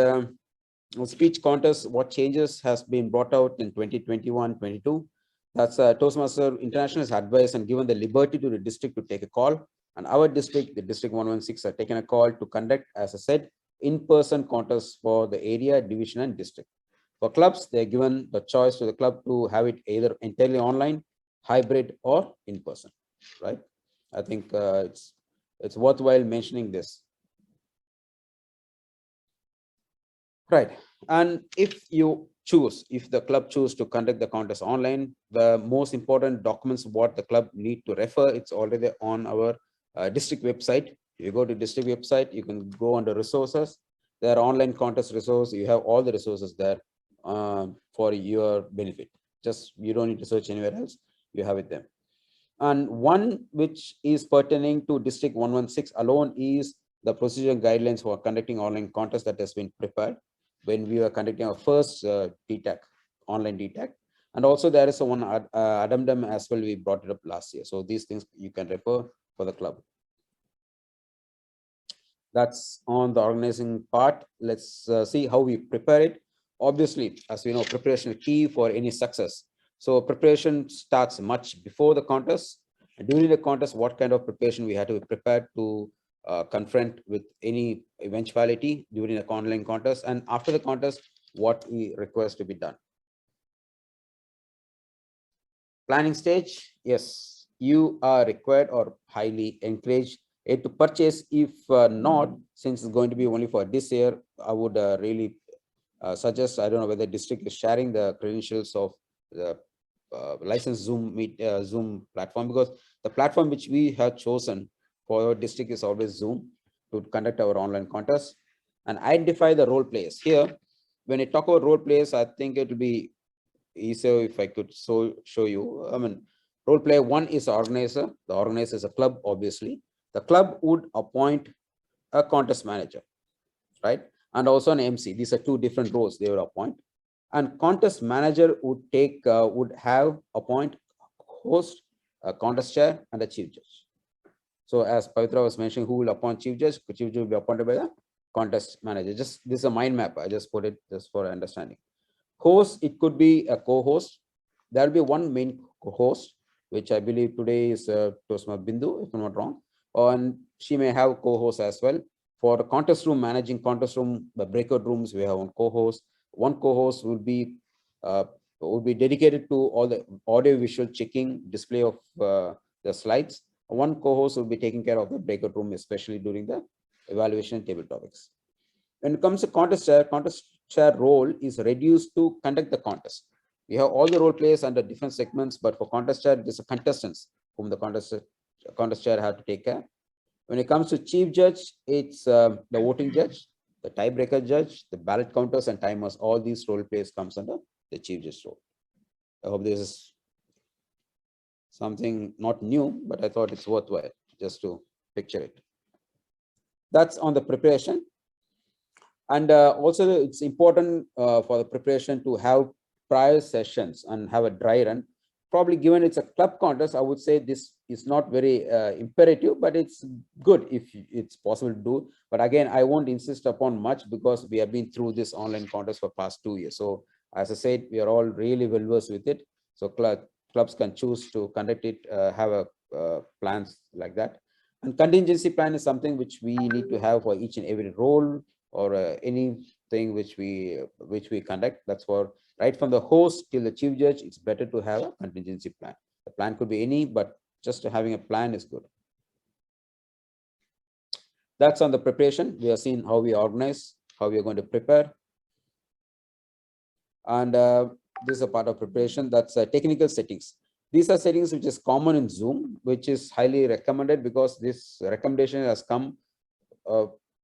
speech contest, what changes has been brought out in 2021-22. That's Toastmaster International has advised and given the liberty to the district to take a call. And our district, the District 116, have taken a call to conduct, as I said, in-person contests for the area, division, and district. For clubs, they're given the choice to the club to have it either entirely online, hybrid, or in person, right? I think it's worthwhile mentioning this. Right. And if the club choose to conduct the contest online, the most important documents what the club need to refer, it's already on our district website. If you go to district website, you can go under resources. There are online contest resources. You have all the resources there for your benefit. Just you don't need to search anywhere else. You have it there. And one which is pertaining to District 116 alone is the procedure and guidelines for conducting online contest that has been prepared when we were conducting our first DTAC, online DTAC. And also there is a one addendum as well. We brought it up last year. So these things you can refer for the club. That's on the organizing part. Let's see how we prepare it. Obviously, as we know, preparation is key for any success. So preparation starts much before the contest. During the contest, what kind of preparation we had to be prepared to confront with any eventuality during the online contest, and after the contest, what we request to be done. Planning stage, yes, you are required or highly encouraged to purchase. If not, since it's going to be only for this year, I would really suggest, I don't know whether district is sharing the credentials of the licensed Zoom platform, because the platform which we have chosen for our district is always Zoom to conduct our online contest. And identify the role players. Here, when I talk about role players, I think it will be easier if I could show you. I mean, role player one is organizer. The organizer is a club, obviously. The club would appoint a contest manager, right? And also an MC. These are two different roles they would appoint. And contest manager would appoint host, a contest chair, and a chief judge. So as Pavitra was mentioning, who will appoint chief judge? Chief judge will be appointed by the contest manager. Just this is a mind map. I just put it just for understanding. Host, it could be a co-host. There will be one main host, which I believe today is Tosma Bindu, if I'm not wrong. And she may have co-host as well. For the contest room, managing contest room, the breakout rooms, we have one co-host. One co-host will be dedicated to all the audio visual checking, display of the slides. One co-host will be taking care of the breakout room, especially during the evaluation table topics. When it comes to contest chair role is reduced to conduct the contest. We have all the role players under different segments, but for contest chair, there's a contestants whom the contest chair had to take care. When it comes to chief judge, it's the voting judge, the tiebreaker judge, the ballot counters and timers. All these role players comes under the chief judge role. I hope this is something not new, but I thought it's worthwhile just to picture it. That's on the preparation. And also it's important for the preparation to have prior sessions and have a dry run. Probably given it's a club contest, I would say this is not very imperative, but it's good if it's possible to do. But again, I won't insist upon much because we have been through this online contest for past 2 years. So as I said, we are all really well versed with it. So clubs can choose to conduct it, have a plans like that. And contingency plan is something which we need to have for each and every role or anything which we conduct. That's for right from the host till the chief judge. It's better to have a contingency plan. The plan could be any, but just having a plan is good. That's on the preparation. We have seen how we organize, how we are going to prepare. And this is a part of preparation. That's technical settings. These are settings which is common in Zoom, which is highly recommended because this recommendation has come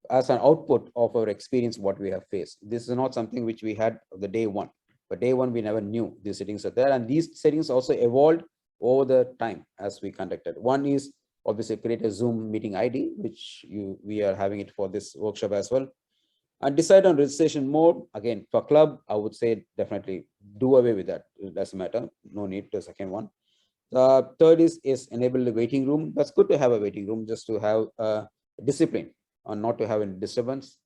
as an output of our experience, what we have faced. This is not something which we had the day one, but day one we never knew these settings are there, and these settings also evolved over the time as we conducted. One is obviously create a Zoom meeting ID, which we are having it for this workshop as well, and decide on registration mode. Again, for club, I would say definitely do away with that. It doesn't matter. No need to second one. The third is enable the waiting room. That's good to have a waiting room just to have discipline or not to have any disturbance.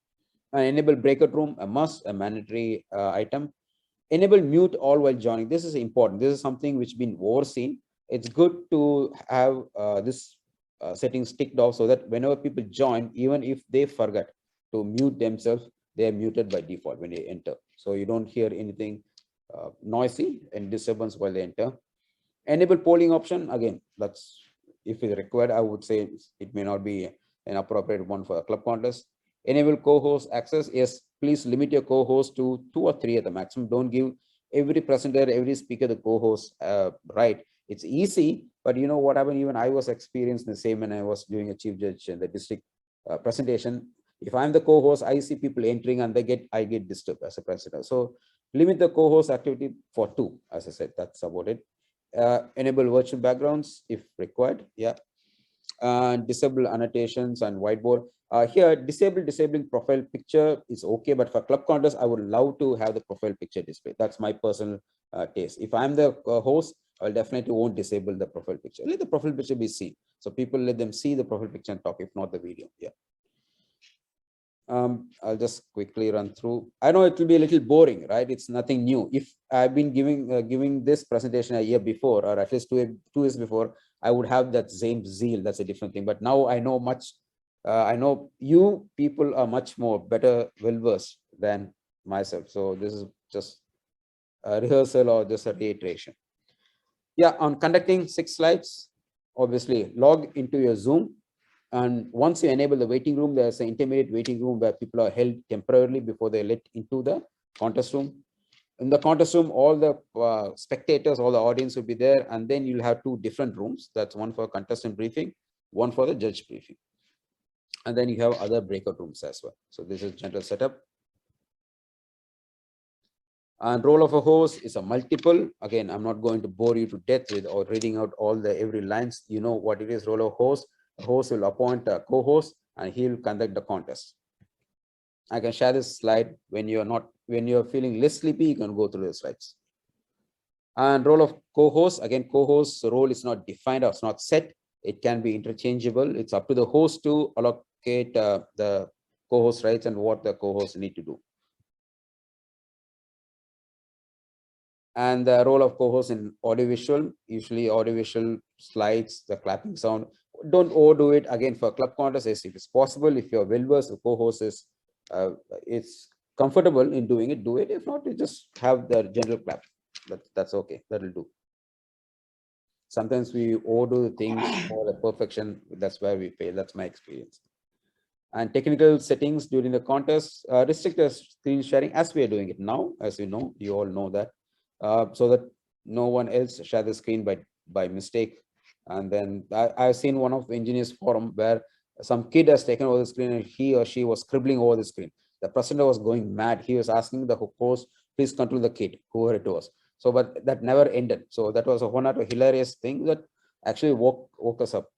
And enable breakout room, a must, a mandatory item. Enable mute all while joining. This is important. This is something which has been overseen. It's good to have this settings ticked off so that whenever people join, even if they forget to mute themselves, they are muted by default when they enter. So you don't hear anything noisy and disturbance while they enter. Enable polling option. Again, that's if it's required. I would say it may not be an appropriate one for a club contest. Enable co-host access. Yes, please limit your co-host to 2 or 3 at the maximum. Don't give every presenter, every speaker the co-host right. It's easy, but you know what happened? Even I was experiencing the same when I was doing a chief judge in the district presentation. If I'm the co-host, I see people entering and I get disturbed as a presenter. So limit the co-host activity for 2, as I said. That's about it. Enable virtual backgrounds if required. Yeah. Disable annotations and whiteboard. Here, disabling profile picture is okay, but for club contest, I would love to have the profile picture display. That's my personal taste. If I'm the host, I'll definitely won't disable the profile picture. Let the profile picture be seen. So people let them see the profile picture and talk, if not the video. Yeah. I'll just quickly run through. I know it will be a little boring, right? It's nothing new. If I've been giving this presentation a year before, or at least 2 years before, I would have that same zeal. That's a different thing. But now I know much. I know you people are much more better, well-versed than myself. So this is just a rehearsal or just a reiteration. Yeah, on conducting 6 slides, obviously log into your Zoom. And once you enable the waiting room, there's an intermediate waiting room where people are held temporarily before they're let into the contest room. In the contest room, all the spectators, all the audience will be there. And then you'll have 2 different rooms. That's one for contestant briefing, one for the judge briefing. And then you have other breakout rooms as well. So this is general setup. And role of a host is a multiple. Again, I'm not going to bore you to death with or reading out all the every lines. You know what it is, role of host. The host will appoint a co-host and he will conduct the contest. I can share this slide when you're feeling less sleepy, you can go through the slides. And role of co-host, again, co-host's role is not defined or it's not set. It can be interchangeable. It's up to the host to allocate the co-host rights and what the co-hosts need to do. And the role of co-host in audiovisual, usually audiovisual slides, the clapping sound. Don't overdo it. Again, for club contests, if it's possible, if you're well-versed, the co-host is it's comfortable in doing it, do it. If not, you just have the general clap. That's okay. That'll do. Sometimes we overdo things for the perfection. That's where we fail. That's my experience. And technical settings during the contest, restrict the screen sharing as we are doing it now. As you know, you all know that. So that no one else share the screen by mistake. And then I've seen one of the engineers forum where some kid has taken over the screen and he or she was scribbling over the screen. The presenter was going mad. He was asking the host, please control the kid, whoever it was. So, but that never ended. So that was one of the hilarious thing that actually woke us up.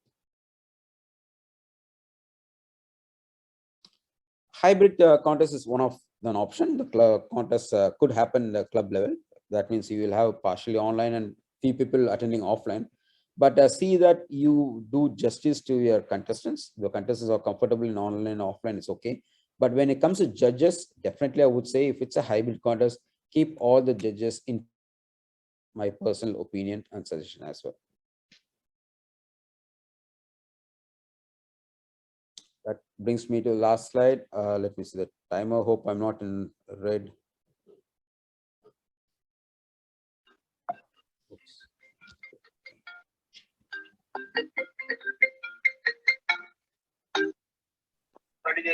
Hybrid contest is one of an option. The club contest could happen at the club level. That means you will have partially online and few people attending offline. But see that you do justice to your contestants. The contestants are comfortable in online and offline, it's okay. But when it comes to judges, definitely I would say if it's a hybrid contest, keep all the judges in. My personal opinion and suggestion as well. That brings me to the last slide. Let me see the timer. Hope I'm not in red. Oops.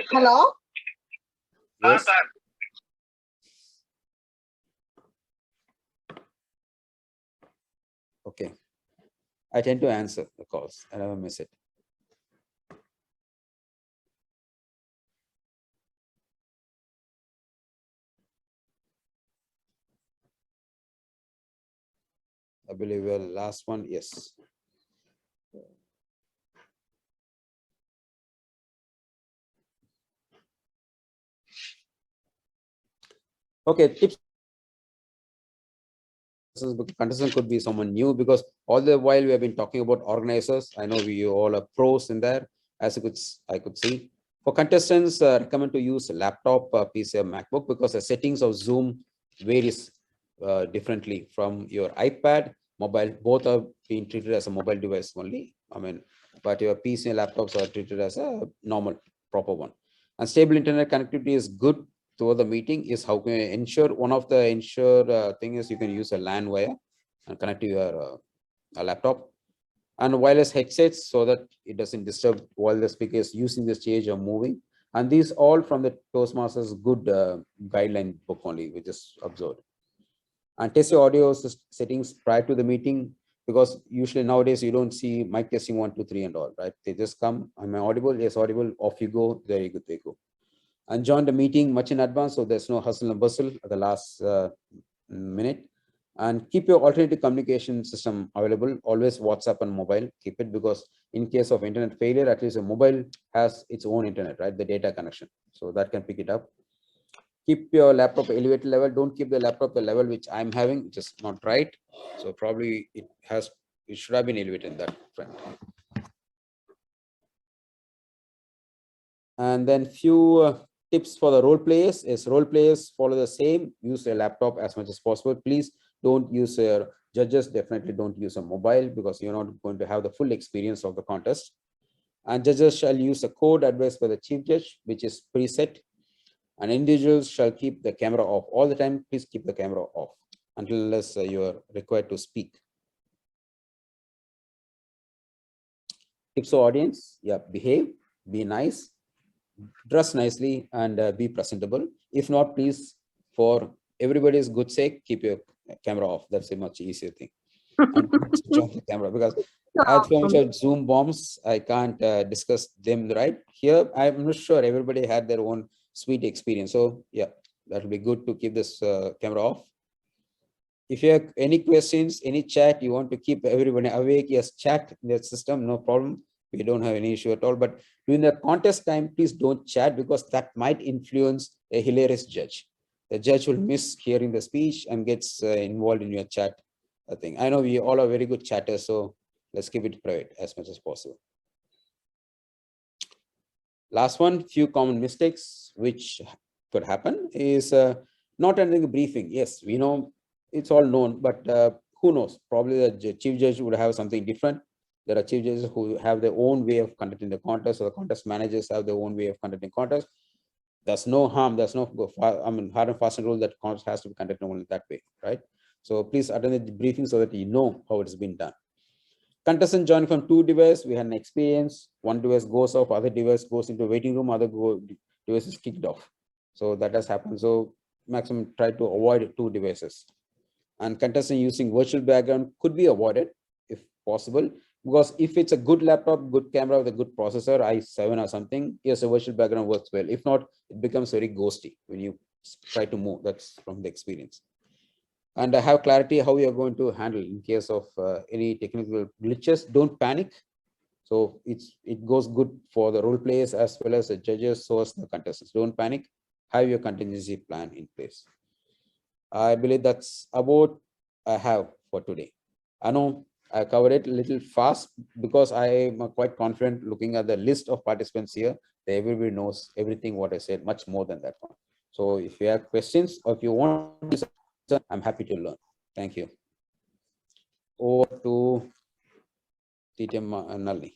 Hello? Yes. Okay. I tend to answer the calls. I never miss it. I believe the last one, yes. Okay, tips. Contestant could be someone new because all the while we have been talking about organizers. I know we all are pros in there, as I could see. For contestants, recommend to use a laptop, PC, or MacBook because the settings of Zoom varies differently from your iPad, mobile. Both are being treated as a mobile device only. I mean, but your PC and laptops are treated as a normal, proper one. And stable internet connectivity is good to the meeting. Is how can you ensure? One of the thing is you can use a LAN wire and connect to your laptop, and wireless headsets so that it doesn't disturb while the speaker is using the stage or moving. And these all from the Toastmasters good guideline book only, we just observed. And test your audio settings prior to the meeting, because usually nowadays you don't see mic testing 1, 2, 3 and all, right? They just come, am I audible? Yes, audible, off you go, there you go, they go. And join the meeting much in advance, so there's no hustle and bustle at the last minute. And keep your alternative communication system available, always WhatsApp and mobile, keep it, because in case of internet failure, at least a mobile has its own internet, right? The data connection, so that can pick it up. Keep your laptop elevated level. Don't keep the laptop the level which I'm having, which is not right. So probably it should have been elevated in that front. And then few tips for the role players is role players follow the same. Use a laptop as much as possible. Please don't use your judges. Definitely don't use a mobile because you're not going to have the full experience of the contest. And judges shall use a code advised by the chief judge, which is preset. And individuals shall keep the camera off all the time. Please keep the camera off unless you are required to speak. Tips for audience: yeah, behave, be nice, dress nicely, and be presentable. If not, please, for everybody's good sake, keep your camera off. That's a much easier thing. And switch off the camera, because as for much of Zoom bombs, I can't discuss them right here. I'm not sure everybody had their own sweet experience. So yeah, that will be good to keep this camera off. If you have any questions, any chat, you want to keep everybody awake, yes, chat in the system, no problem. We don't have any issue at all. But during the contest time, please don't chat, because that might influence a hilarious judge. The judge will miss hearing the speech and gets involved in your chat thing. I know we all are very good chatters, so let's keep it private as much as possible. Last one, few common mistakes which could happen is not attending a briefing. Yes, we know it's all known, but who knows? Probably the chief judge would have something different. There are chief judges who have their own way of conducting the contest, or the contest managers have their own way of conducting contests. There's no harm. There's no hard and fast rule that contest has to be conducted only that way, right? So please attend the briefing so that you know how it's been done. Contestant join from two devices. We had an experience. One device goes off, other device goes into waiting room, other device is kicked off. So that has happened. So maximum try to avoid two devices. And contestant using virtual background could be avoided if possible, because if it's a good laptop, good camera with a good processor, i7 or something, yes, a virtual background works well. If not, it becomes very ghosty when you try to move. That's from the experience. And I have clarity how you are going to handle in case of any technical glitches. Don't panic. So it goes good for the role players as well as the judges, so as the contestants. Don't panic. Have your contingency plan in place. I believe that's about I have for today. I know I covered it a little fast because I am quite confident looking at the list of participants here. Everybody knows everything what I said, much more than that one. So if you have questions or if you want to, I'm happy to learn. Thank you. Over to TTM Nalini.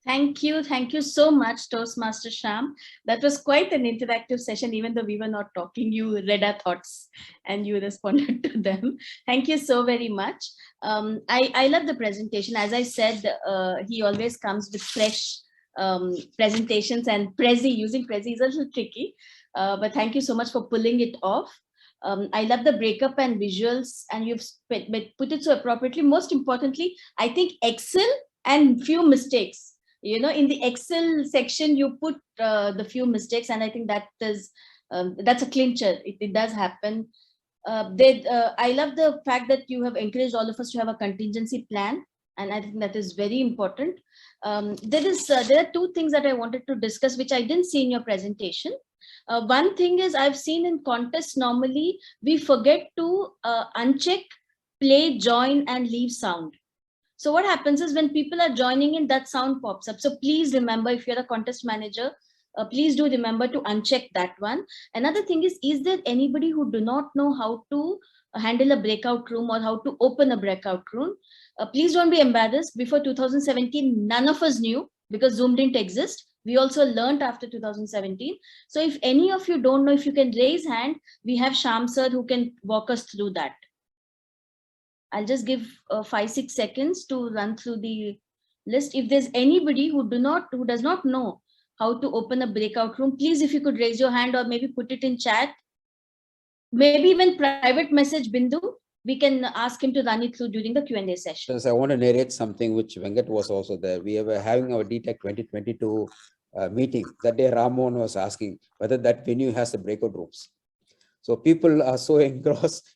Thank you so much, Toastmaster Sham. That was quite an interactive session. Even though we were not talking, you read our thoughts and you responded to them. Thank you so very much. I love the presentation. As I said, he always comes with fresh presentations, and using Prezi is a little tricky, but thank you so much for pulling it off. I love the breakup and visuals, and you've put it so appropriately. Most importantly, I think Excel and few mistakes. You know, in the Excel section, you put the few mistakes, and I think that is that's a clincher. It does happen. I love the fact that you have encouraged all of us to have a contingency plan, and I think that is very important. There are two things that I wanted to discuss, which I didn't see in your presentation. One thing is, I've seen in contests normally we forget to uncheck play, join, and leave sound. So what happens is when people are joining in, that sound pops up. So please remember, if you're a contest manager, please do remember to uncheck that one. Another thing is there anybody who do not know how to handle a breakout room or how to open a breakout room? Please don't be embarrassed. Before 2017, none of us knew, because Zoom didn't exist. We also learned after 2017. So if any of you don't know, if you can raise hand, we have Sham sir who can walk us through that. I'll just give 5-6 seconds to run through the list. If there's anybody who does not know how to open a breakout room, please, if you could raise your hand or maybe put it in chat. Maybe even private message Bindu. We can ask him to run it through during the Q&A session. So I want to narrate something which Venkat was also there. We were having our DTech 2022 meeting. That day Ramon was asking whether that venue has the breakout rooms. So people are so engrossed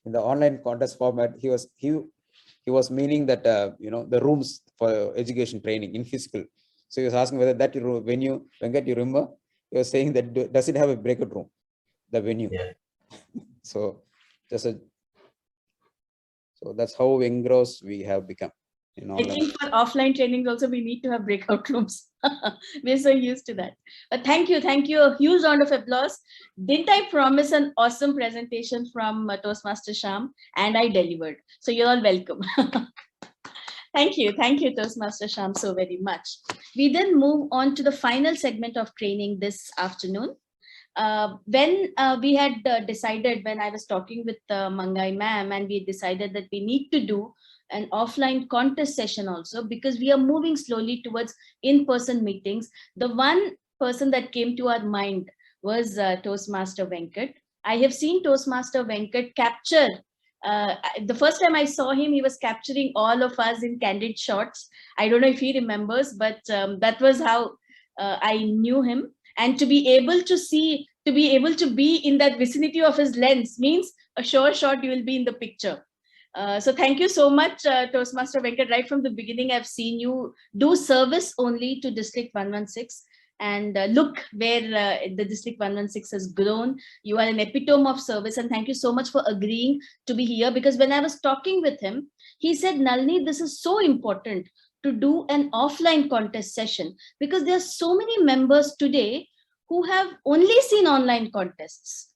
in the online contest format. He was meaning that the rooms for education training in physical. So he was asking whether that venue, Venkat, you remember? You're saying that does it have a breakout room, the venue? Yeah. So so that's how engrossed we have become. I think for offline trainings also we need to have breakout rooms. We're so used to that. But thank you. A huge round of applause. Didn't I promise an awesome presentation from Toastmaster Shyam? And I delivered. So you're all welcome. Thank you, Toastmaster Shyam, so very much. We then move on to the final segment of training this afternoon. When we had decided, when I was talking with Mangai ma'am, and we decided that we need to do an offline contest session also, because we are moving slowly towards in-person meetings. The one person that came to our mind was Toastmaster Venkat. I have seen Toastmaster Venkat capture, the first time I saw him, he was capturing all of us in candid shots. I don't know if he remembers, but that was how I knew him. And to be able to see, to be able to be in that vicinity of his lens means a sure shot you will be in the picture. So thank you so much, Toastmaster Venkat. Right from the beginning, I've seen you do service only to District 116. And look where the District 116 has grown. You are an epitome of service. And thank you so much for agreeing to be here. Because when I was talking with him, he said, Nalini, this is so important to do an offline contest session, because there are so many members today who have only seen online contests.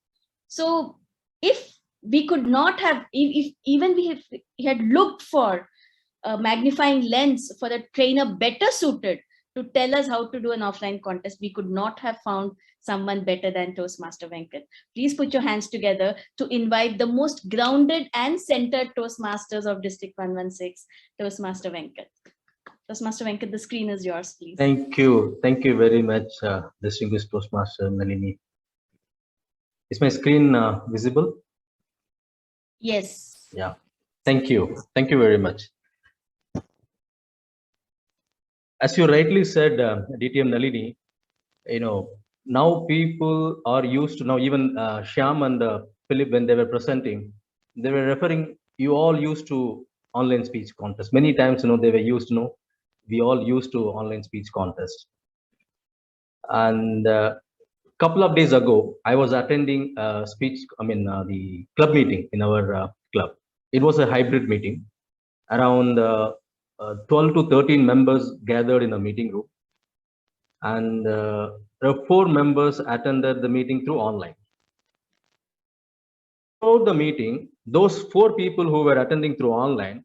So if we could not have, even we had looked for a magnifying lens for a trainer better suited to tell us how to do an offline contest, we could not have found someone better than Toastmaster Venkat. Please put your hands together to invite the most grounded and centered Toastmasters of District 116, Toastmaster Venkat. Toastmaster Venkat, the screen is yours, please. Thank you very much, distinguished Toastmaster Nalini. Is my screen visible? Yes. Yeah. Thank you very much. As you rightly said, DTM Nalini, now people are used to, now even Shyam and Philip, when they were presenting, they were referring, you all used to online speech contest. Many times, they were used, we all used to online speech contest. And couple of days ago, I was attending the club meeting in our club. It was a hybrid meeting. Around 12 to 13 members gathered in a meeting room. And there were 4 members attended the meeting through online. Throughout the meeting, those 4 people who were attending through online,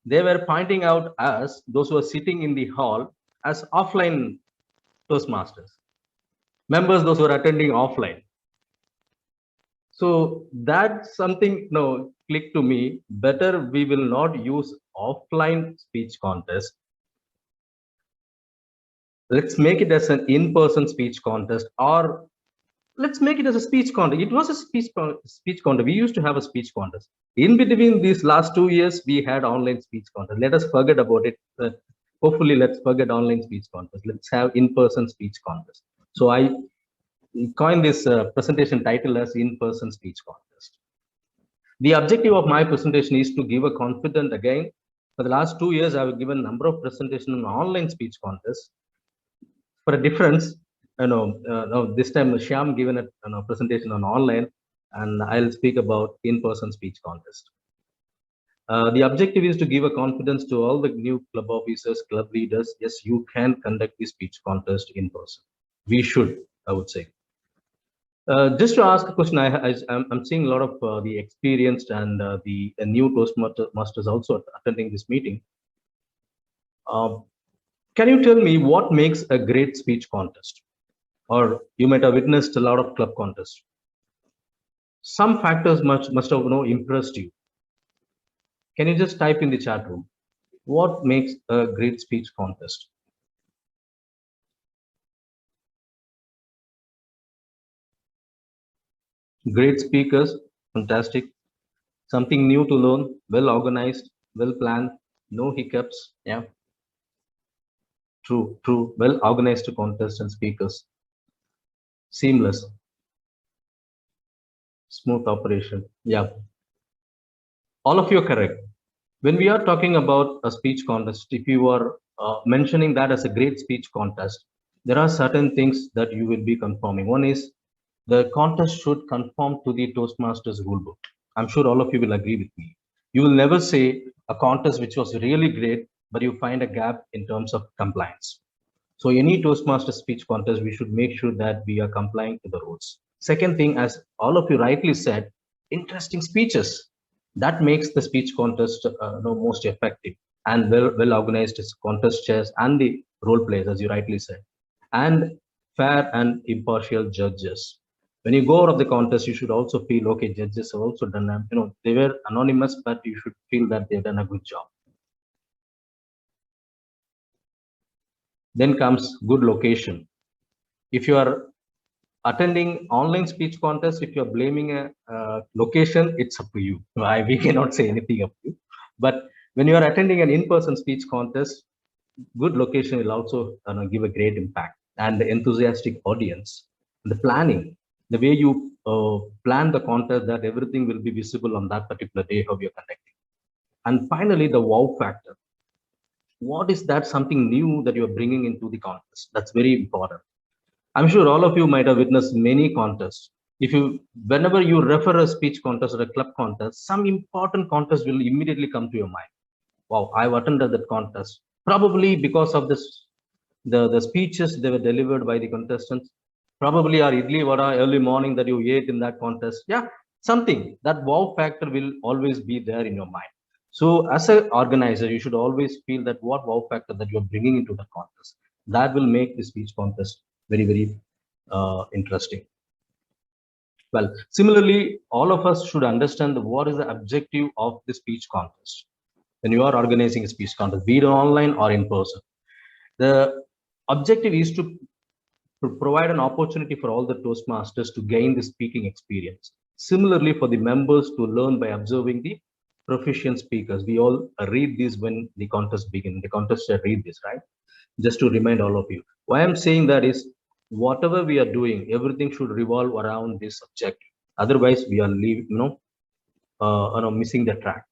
they were pointing out us, those who were sitting in the hall, as offline Toastmasters. Members, those who are attending offline. So that's something clicked to me. Better we will not use offline speech contest. Let's make it as an in-person speech contest, or let's make it as a speech contest. It was a speech contest. We used to have a speech contest. In between these last 2 years, we had online speech contest. Let us forget about it. Hopefully, let's forget online speech contest. Let's have in-person speech contest. So I coined this presentation title as in-person speech contest. The objective of my presentation is to give a confident, again, for the last 2 years, I have given a number of presentations on online speech contest. For a difference, this time Shyam given a presentation on online, and I'll speak about in-person speech contest. The objective is to give a confidence to all the new club officers, club leaders. Yes, you can conduct this speech contest in person. We should, I would say. Just to ask a question, I'm seeing a lot of the experienced and the new Toastmasters also attending this meeting. Can you tell me what makes a great speech contest? Or you might have witnessed a lot of club contests. Some factors must have impressed you. Can you just type in the chat room? What makes a great speech contest? Great speakers, fantastic. Something new to learn, well organized, well planned, no hiccups. Yeah. True. Well organized contest and speakers. Seamless. Smooth operation. Yeah. All of you are correct. When we are talking about a speech contest, if you are mentioning that as a great speech contest, there are certain things that you will be conforming. One is the contest should conform to the Toastmasters rulebook. I'm sure all of you will agree with me. You will never say a contest which was really great, but you find a gap in terms of compliance. So any Toastmaster speech contest, we should make sure that we are complying to the rules. Second thing, as all of you rightly said, interesting speeches. That makes the speech contest most effective, and well organized contest chairs and the role players, as you rightly said, and fair and impartial judges. When you go out of the contest, you should also feel, okay, judges have also done, they were anonymous, but you should feel that they've done a good job. Then comes good location. If you are attending online speech contest, if you're blaming a location, it's up to you. We cannot say anything up to you. But when you are attending an in-person speech contest, good location will also give a great impact. And the enthusiastic audience, the planning, the way you plan the contest, that everything will be visible on that particular day how you're conducting. And finally, the wow factor. What is that something new that you're bringing into the contest? That's very important. I'm sure all of you might have witnessed many contests. Whenever you refer a speech contest or a club contest, some important contest will immediately come to your mind. Wow, I've attended that contest. Probably because of this, the speeches they were delivered by the contestants. Probably our idli vada early morning that you ate in that contest. Yeah, something. That wow factor will always be there in your mind. So as an organizer, you should always feel that what wow factor that you're bringing into the contest. That will make the speech contest very, very interesting. Well, similarly, all of us should understand what is the objective of the speech contest. When you are organizing a speech contest, be it online or in person, the objective is to provide an opportunity for all the Toastmasters to gain the speaking experience. Similarly, for the members to learn by observing the proficient speakers. We all read this when the contest begins. The contest read this, right? Just to remind all of you. Why I'm saying that is, whatever we are doing, everything should revolve around this objective. Otherwise, we are missing the track.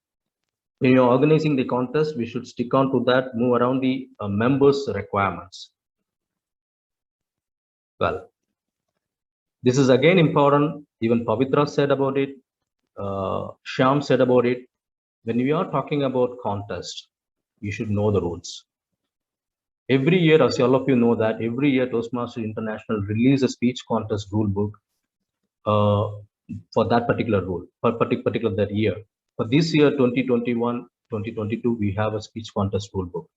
When you're organizing the contest, we should stick on to that, move around the members' requirements. Well, this is again important. Even Pavitra said about it. Shyam said about it. When we are talking about contest, you should know the rules. Every year, as all of you know that, every year Toastmasters International release a speech contest rule book for that particular rule, for particular that year. For this year, 2021, 2022, we have a speech contest rule book.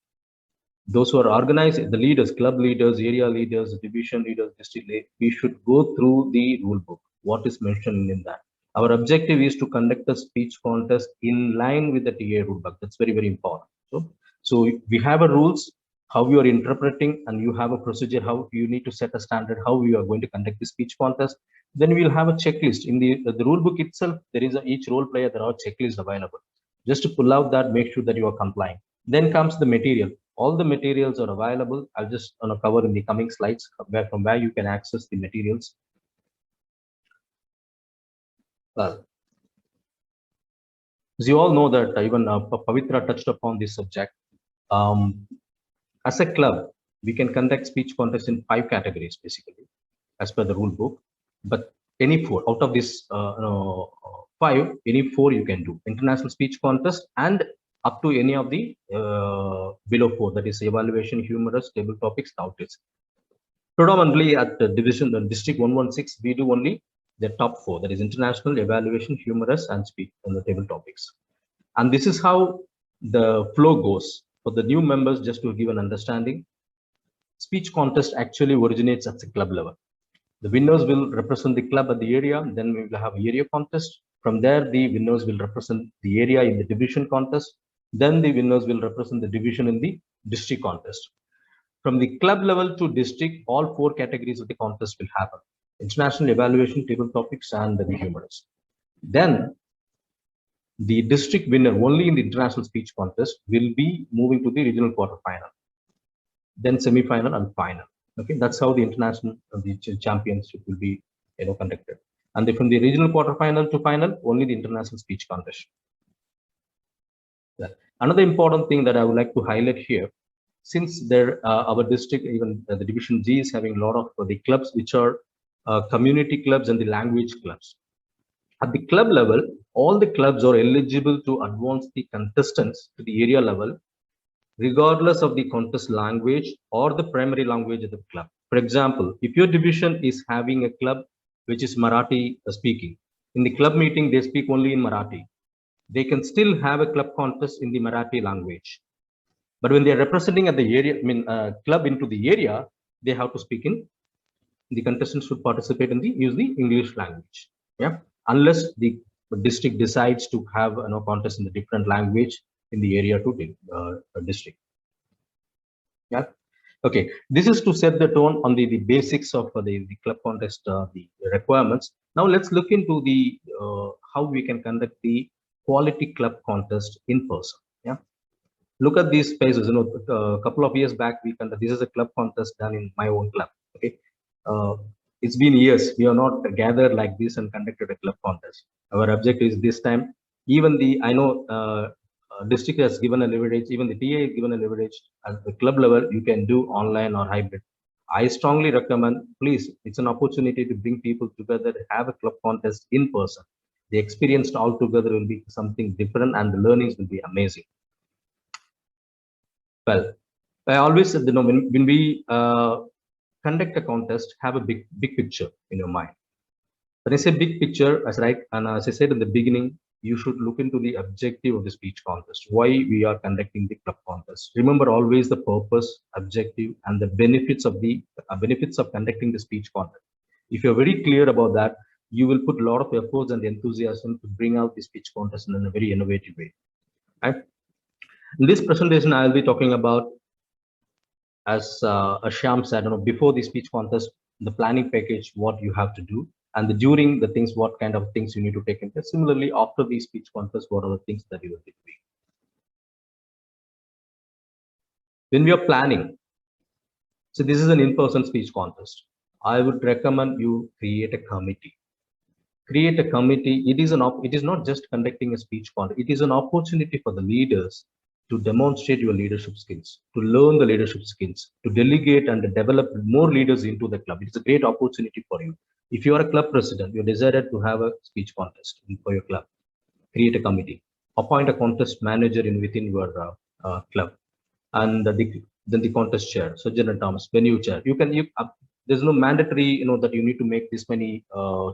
Those who are organized, the leaders, club leaders, area leaders, division leaders, district leaders, we should go through the rule book, what is mentioned in that. Our objective is to conduct a speech contest in line with the TA rule book. That's very, very important. So we have a rules, how you are interpreting, and you have a procedure, how you need to set a standard, how you are going to conduct the speech contest. Then we'll have a checklist. In the rule book itself, there is each role player, there are checklists available. Just to pull out that, make sure that you are complying. Then comes the material. All the materials are available. I'll just cover in the coming slides from where you can access the materials. Well, as you all know that even Pavitra touched upon this subject. As a club, we can conduct speech contests in 5 categories, basically, as per the rule book. But any 4 out of this 5, any 4 you can do. International speech contest and up to any of the below 4, that is evaluation, humorous, table topics, outings. Predominantly at the division, the district 116, we do only the top 4, that is international, evaluation, humorous, and speak on the table topics. And this is how the flow goes. For the new members, just to give an understanding, speech contest actually originates at the club level. The winners will represent the club at the area, then we will have a area contest. From there, the winners will represent the area in the division contest. Then the winners will represent the division in the district contest. From the club level to district, all 4 categories of the contest will happen. International, evaluation, table topics, and the humorous. Then the district winner only in the international speech contest will be moving to the regional quarterfinal, then semi-final and final. Okay, that's how the international championship will be conducted. And from the regional quarterfinal to final, only the international speech contest. Another important thing that I would like to highlight here, since there, our district, even the Division G is having a lot of the clubs, which are community clubs and the language clubs. At the club level, all the clubs are eligible to advance the contestants to the area level, regardless of the contest language or the primary language of the club. For example, if your division is having a club which is Marathi speaking, in the club meeting, they speak only in Marathi. They can still have a club contest in the Marathi language. But when they are representing at the area, club into the area, they have to speak in, the contestants should participate in use the English language. Yeah, unless the district decides to have contest in the different language in the area to the district. Yeah. Okay, this is to set the tone on the basics of the club contest, the requirements. Now let's look into the how we can conduct the quality club contest in person. Yeah, look at these spaces. A couple of years back, we conducted, this is a club contest done in my own club. Okay, it's been years we are not gathered like this and conducted a club contest. Our objective is this time. Even I know. District has given a leverage, even the TA has given a leverage at the club level, you can do online or hybrid. I strongly recommend, please, it's an opportunity to bring people together, have a club contest in person. The experience all together will be something different and the learnings will be amazing. Well, I always said, when we conduct a contest, have a big picture in your mind. When I say big picture, as I said in the beginning, you should look into the objective of the speech contest, why we are conducting the club contest. Remember always the purpose, objective, and the benefits of conducting the speech contest. If you're very clear about that, you will put a lot of efforts and enthusiasm to bring out the speech contest in a very innovative way. Right? In this presentation, I'll be talking about, as Shyam said, before the speech contest, the planning package, what you have to do. And during the things, what kind of things you need to take into. Similarly, after the speech contest, what are the things that you will be doing? When we are planning, so this is an in-person speech contest, I would recommend you create a committee. Create a committee. It is not just conducting a speech contest. It is an opportunity for the leaders to demonstrate your leadership skills, to learn the leadership skills, to delegate and develop more leaders into the club. It's a great opportunity for you. If you are a club president, you decided to have a speech contest for your club, create a committee, appoint a contest manager within your club, and then the contest chair. So General Thomas, venue chair. There's no mandatory, that you need to make this many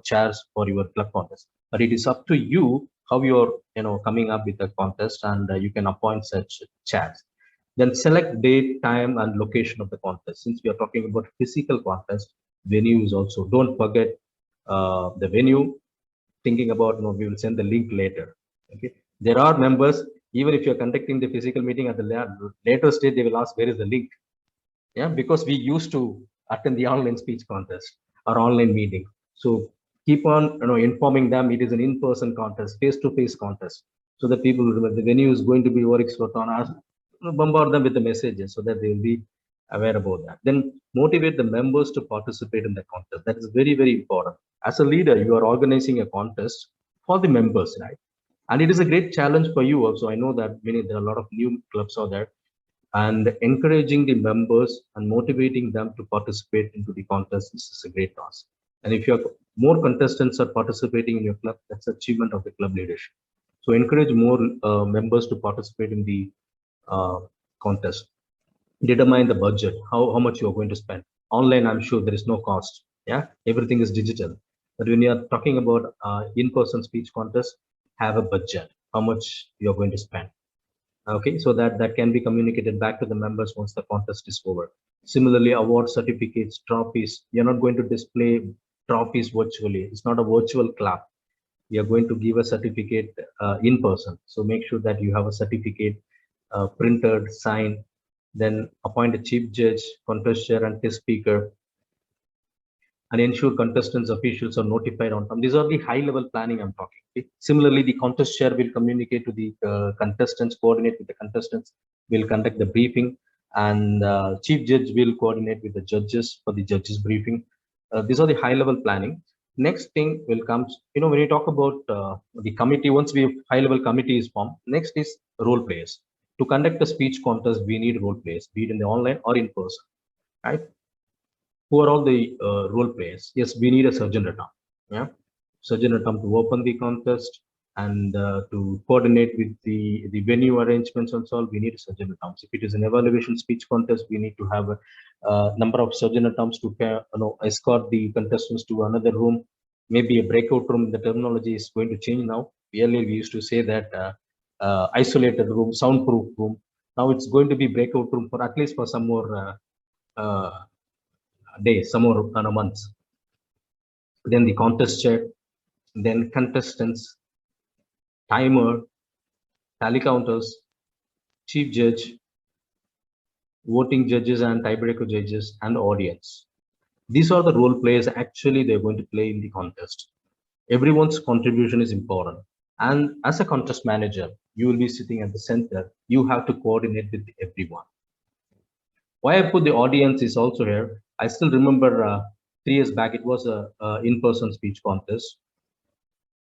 chairs for your club contest, but it is up to you how you're, coming up with a contest, and you can appoint such chairs. Then select date, time, and location of the contest. Since we are talking about physical contest, venue is also, don't forget the venue. Thinking about, we will send the link later. Okay, there are members, even if you're conducting the physical meeting at the later stage, they will ask where is the link. Yeah, because we used to attend the online speech contest or online meeting. So keep on informing them it is an in-person contest, face-to-face contest, so that people remember the venue is going to be Warwick Swatana. Bombard them with the messages so that they will be aware about that. Then motivate the members to participate in the contest. That is very, very important. As a leader, you are organizing a contest for the members, right? And it is a great challenge for you also. I know that there are a lot of new clubs out there, and encouraging the members and motivating them to participate into the contest is a great task. And if more contestants are participating in your club, that's achievement of the club leadership. So encourage more members to participate in the contest. Determine the budget, how much you are going to spend. Online, I'm sure there is no cost. Yeah, everything is digital. But when you are talking about in-person speech contest, have a budget, how much you are going to spend. Okay, so that can be communicated back to the members once the contest is over. Similarly, award certificates, trophies. You're not going to display trophies virtually. It's not a virtual club. We are going to give a certificate in person. So make sure that you have a certificate printed, signed. Then appoint a chief judge, contest chair, and test speaker, and ensure contestants officials are notified on time. These are the high-level planning I'm talking. Okay? Similarly, the contest chair will communicate to the contestants, coordinate with the contestants, will conduct the briefing, and chief judge will coordinate with the judges for the judges briefing. These are the high-level planning. Next thing will come, when you talk about the committee, once high-level committee is formed, next is role players. To conduct a speech contest, we need role players, be it in the online or in person, right? Who are all the role players? Yes, we need a surgeon at arm. Yeah, surgeon at arm to open the contest and to coordinate with the venue arrangements and so on. We need a surgeon at arms. If it is an evaluation speech contest, we need to have a number of surgeon at arms to escort the contestants to another room, maybe a breakout room. The terminology is going to change now. Earlier we used to say that isolated room, soundproof room. Now it's going to be breakout room for at least for some more days, some more months. Then the contest chair, then contestants, timer, tally counters, chief judge, voting judges and tiebreaker judges, and audience. These are the role players actually they're going to play in the contest. Everyone's contribution is important. And as a contest manager, you will be sitting at the center. You have to coordinate with everyone. Why I put the audience is also here. I still remember 3 years back, it was a in-person speech contest.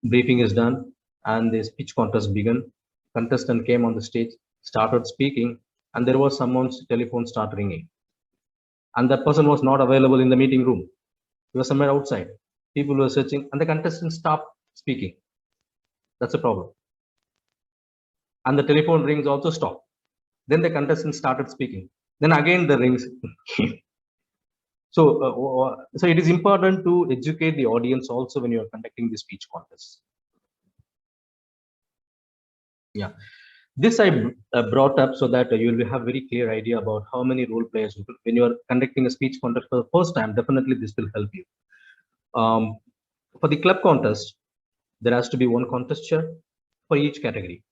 Briefing is done and the speech contest began. Contestant came on the stage, started speaking, and there was someone's telephone start ringing. And that person was not available in the meeting room. He was somewhere outside. People were searching and the contestant stopped speaking. That's a problem. And the telephone rings also stopped. Then the contestant started speaking. Then again the rings came. So it is important to educate the audience also when you are conducting the speech contest. Yeah, this I brought up so that you will have very clear idea about how many role players. When you are conducting a speech contest for the first time, definitely this will help you. For the club contest, there has to be one contest chair for each category.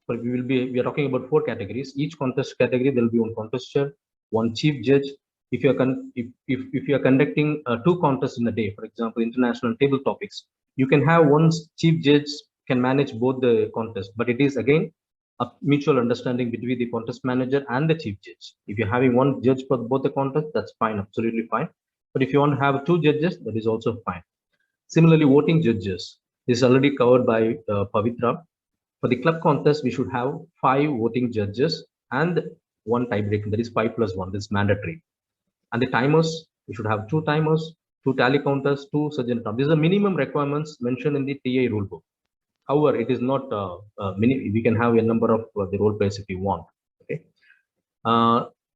But we are talking about 4 categories. Each contest category there will be one contest chair, one chief judge. If you are conducting 2 contests in a day, for example, international table topics, you can have one chief judge can manage both the contests, but it is again a mutual understanding between the contest manager and the chief judge. If you're having one judge for both the contests, that's fine, absolutely fine. But if you want to have 2 judges, that is also fine. Similarly, voting judges, this is already covered by Pavitra. For the club contest, we should have 5 voting judges and 1 tiebreaker, that is 5 plus 1, this is mandatory. And the timers, we should have 2 timers, 2 tally counters, 2 surgeon. These are minimum requirements mentioned in the TA rulebook. However, it is not we can have a number of the role players if you want. Okay.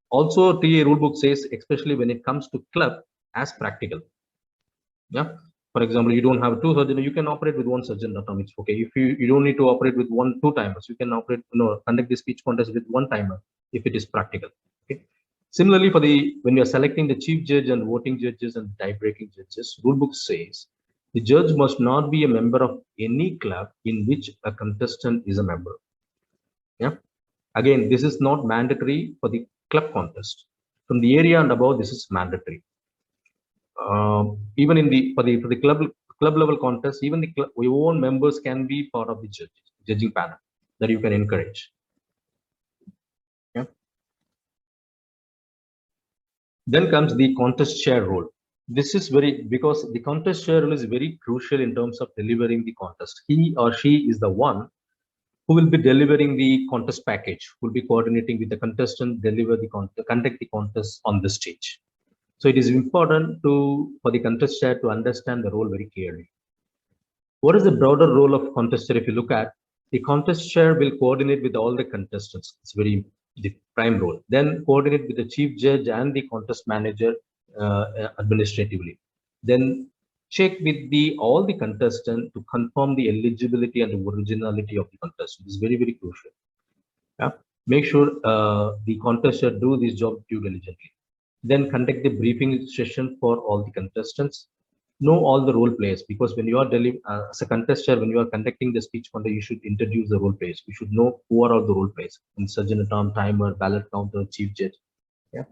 Also, TA rulebook says, especially when it comes to club, as practical. Yeah. For example, you don't have 2 surgeons, you can operate with 1 surgeon. It's okay. If you don't need to operate with 2 timers, you can operate, conduct the speech contest with 1 timer if it is practical. Okay. Similarly, when you are selecting the chief judge and voting judges and tie-breaking judges, rulebook says the judge must not be a member of any club in which a contestant is a member. Yeah. Again, this is not mandatory for the club contest. From the area and above, this is mandatory. Even for the club level contest, even your own members can be part of the judging panel that you can encourage. Yeah. Then comes the contest chair role. This is because the contest chair role is very crucial in terms of delivering the contest. He or she is the one who will be delivering the contest package, who will be coordinating with the contestant, conduct the contest on the stage. So it is important for the contest chair to understand the role very clearly. What is the broader role of contest chair? If you look at, the contest chair will coordinate with all the contestants. It's the prime role. Then coordinate with the chief judge and the contest manager administratively. Then check with all the contestants to confirm the eligibility and the originality of the contestant. This is very, very crucial. Yeah? Make sure the contest chair do this job due diligently. Then conduct the briefing session for all the contestants. Know all the role players, because when you are as a contest chair, when you are conducting the speech contest, you should introduce the role players. You should know who are all the role players: surgeon at arm, timer, ballot counter, chief judge. Yeah,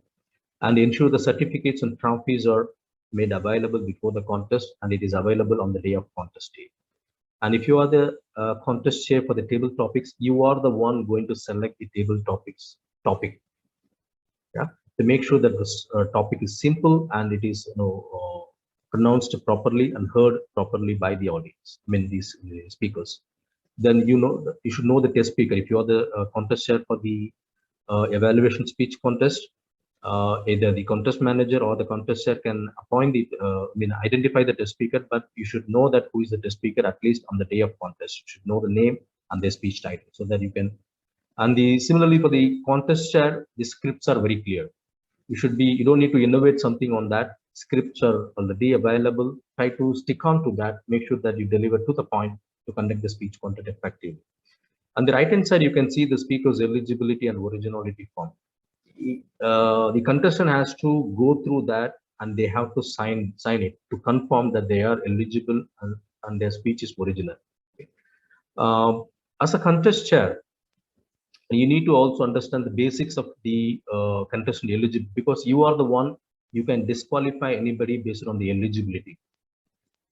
and ensure the certificates and trophies are made available before the contest, and it is available on the day of contest day. And if you are the contest chair for the table topics, you are the one going to select the table topic. Yeah, to make sure that this topic is simple and it is pronounced properly and heard properly by the audience. I mean, these speakers. Then you should know the test speaker. If you are the contest chair for the evaluation speech contest. Either the contest manager or the contest chair can appoint the, identify the test speaker, but you should know that who is the test speaker at least on the day of contest. You should know the name and their speech title so that you can. And similarly for the contest chair, the scripts are very clear. You don't need to innovate something on that. Scripts are already available. Try to stick on to that. Make sure that you deliver to the point to conduct the speech contest effectively. On the right hand side, you can see the speaker's eligibility and originality form. The contestant has to go through that and they have to sign it to confirm that they are eligible and their speech is original. As a contest chair, you need to also understand the basics of the contestant eligibility, because you are the one you can disqualify anybody based on the eligibility.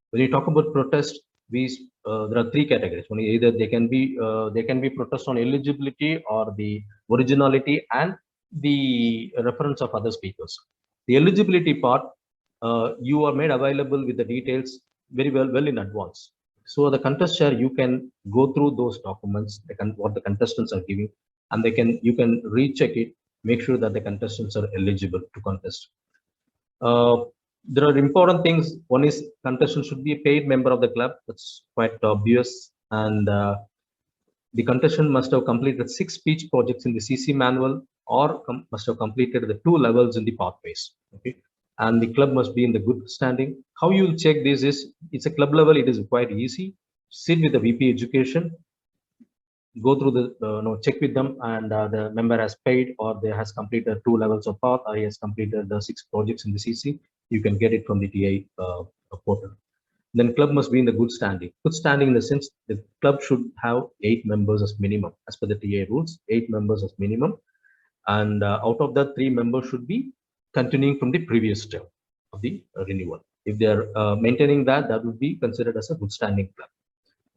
When you talk about protest, there are three categories. One, either they can be protest on eligibility or the originality and the reference of other speakers. The eligibility part, you are made available with the details very well in advance. So the contest chair, you can go through those documents, what the contestants are giving, and you can recheck it, make sure that the contestants are eligible to contest. There are important things. One is contestant should be a paid member of the club. That's quite obvious. And the contestant must have completed 6 speech projects in the CC manual or must have completed the 2 levels in the pathways. Okay. And the club must be in the good standing. How you will check this is, it's a club level. It is quite easy. Sit with the VP education, go through the check with them, and the member has paid or they has completed 2 levels of path, or he has completed the 6 projects in the CC. You can get it from the TA portal. Then club must be in the good standing. Good standing in the sense the club should have 8 members as minimum, as per the TA rules, 8 members as minimum. And out of that, 3 members should be continuing from the previous term of the renewal. If they are maintaining that, that would be considered as a good standing club.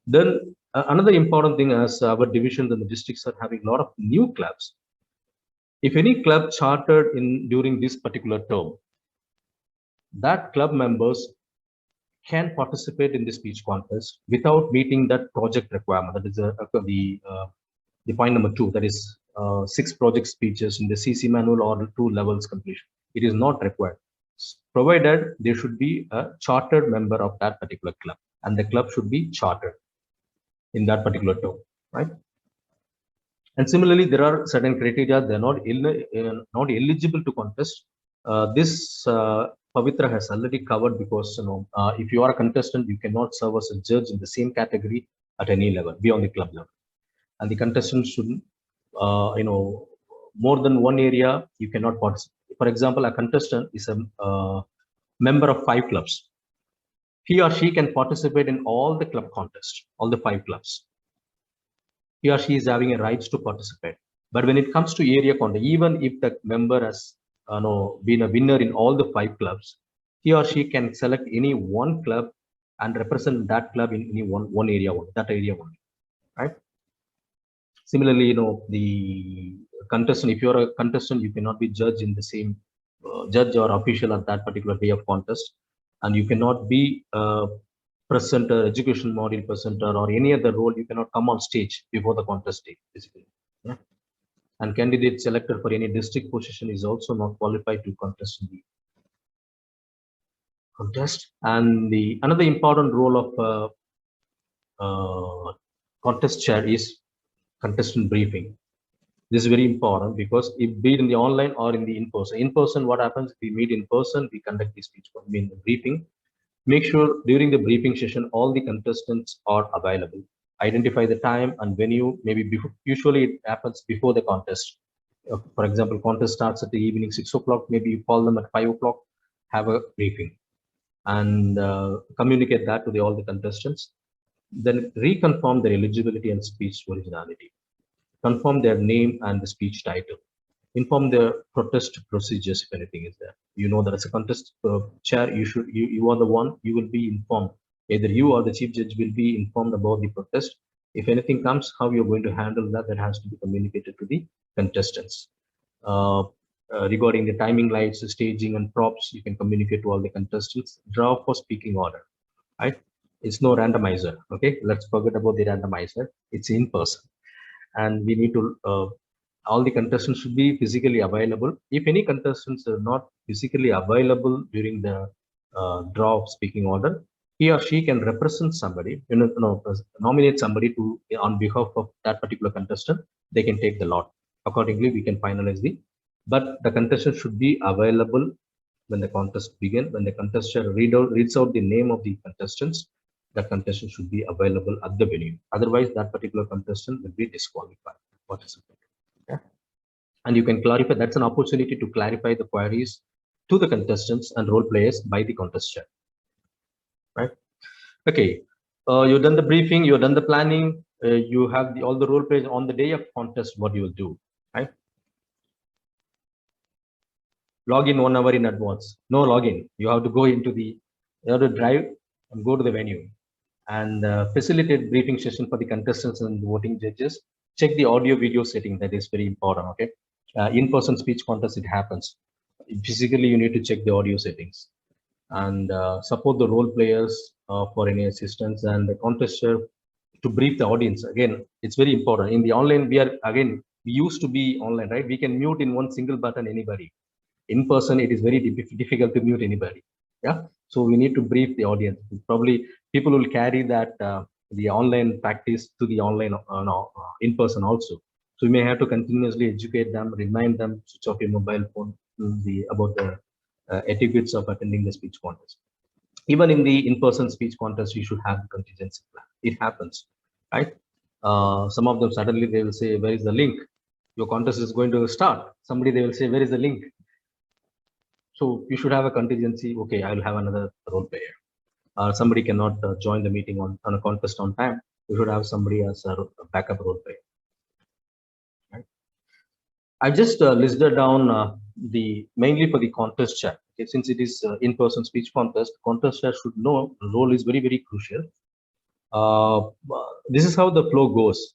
Then another important thing, as our divisions and the districts are having a lot of new clubs. If any club chartered during this particular term, that club members can participate in the speech contest without meeting that project requirement. That is the point number 2. That is 6 project speeches in the CC manual or 2 levels completion. It is not required, provided they should be a chartered member of that particular club, and the club should be chartered in that particular term, right? And similarly, there are certain criteria. They're not eligible to contest. This Pavitra has already covered, because if you are a contestant, you cannot serve as a judge in the same category at any level beyond the club level. And the contestant should, more than one area you cannot participate. For example, a contestant is a member of 5 clubs. He or she can participate in all the club contests, all the 5 clubs. He or she is having a rights to participate. But when it comes to area contest, even if the member has been a winner in all the 5 clubs, he or she can select any one club and represent that club in any one area, that area only, right? Similarly, the contestant, if you're a contestant, you cannot be judged in the same judge or official at that particular day of contest, and you cannot be presenter, education module presenter, or any other role. You cannot come on stage before the contest day, basically. Yeah? And candidate selected for any district position is also not qualified to contest in the contest. And another important role of contest chair is contestant briefing. This is very important, because if be it in the online or in the in-person, what happens? We meet in person, we conduct the speech, briefing. Make sure during the briefing session, all the contestants are available. Identify the time and venue, maybe before. Usually it happens before the contest. For example, contest starts at the evening 6 o'clock, maybe you call them at 5 o'clock, have a briefing, and communicate that to all the contestants. Then reconfirm their eligibility and speech originality. Confirm their name and the speech title. Inform their protest procedures if anything is there. You know that as a contest chair, you are the one, you will be informed. Either you or the chief judge will be informed about the protest. If anything comes, how you're going to handle that, that has to be communicated to the contestants. Regarding the timing lights, the staging and props, you can communicate to all the contestants. Draw for speaking order, right? It's no randomizer, okay? Let's forget about the randomizer. It's in person. And we need to All the contestants should be physically available. If any contestants are not physically available during the draw of speaking order, he or she can represent somebody, nominate somebody to on behalf of that particular contestant. They can take the lot. Accordingly, we can finalize but the contestant should be available when the contest begins. When the contestant reads out the name of the contestants, the contestant should be available at the venue. Otherwise, that particular contestant will be disqualified. Yeah. And you can clarify, that's an opportunity to clarify the queries to the contestants and role players by the contest chair. Right? Okay. You've done the briefing, you've done the planning, you have all the role players on the day of contest, what you will do, right? Log in 1 hour in advance. No login. You have to go you have to drive and go to the venue and facilitate briefing session for the contestants and voting judges. Check the audio video setting. That is very important. Okay. In-person speech contest, it happens. Physically, you need to check the audio settings and support the role players for any assistance and the contester to brief the audience. Again, it's very important. In the online, we used to be online, right? We can mute in one single button anybody. In person, it is very difficult to mute anybody. Yeah. So we need to brief the audience. Probably people will carry that the online practice to the online in person also. So we may have to continuously educate them, remind them, switch off your mobile phone about the etiquettes of attending the speech contest. Even in the in-person speech contest, you should have the contingency plan. It happens, right? Some of them suddenly they will say, "Where is the link? Your contest is going to start." Somebody they will say, "Where is the link?" So you should have a contingency. Okay, I will have another role player. Somebody cannot join the meeting on a contest on time. You should have somebody as a backup role player. Right? I just listed down mainly for the contest chair. Okay, since it is in-person speech contest chair should know the role is very, very crucial. This is how the flow goes.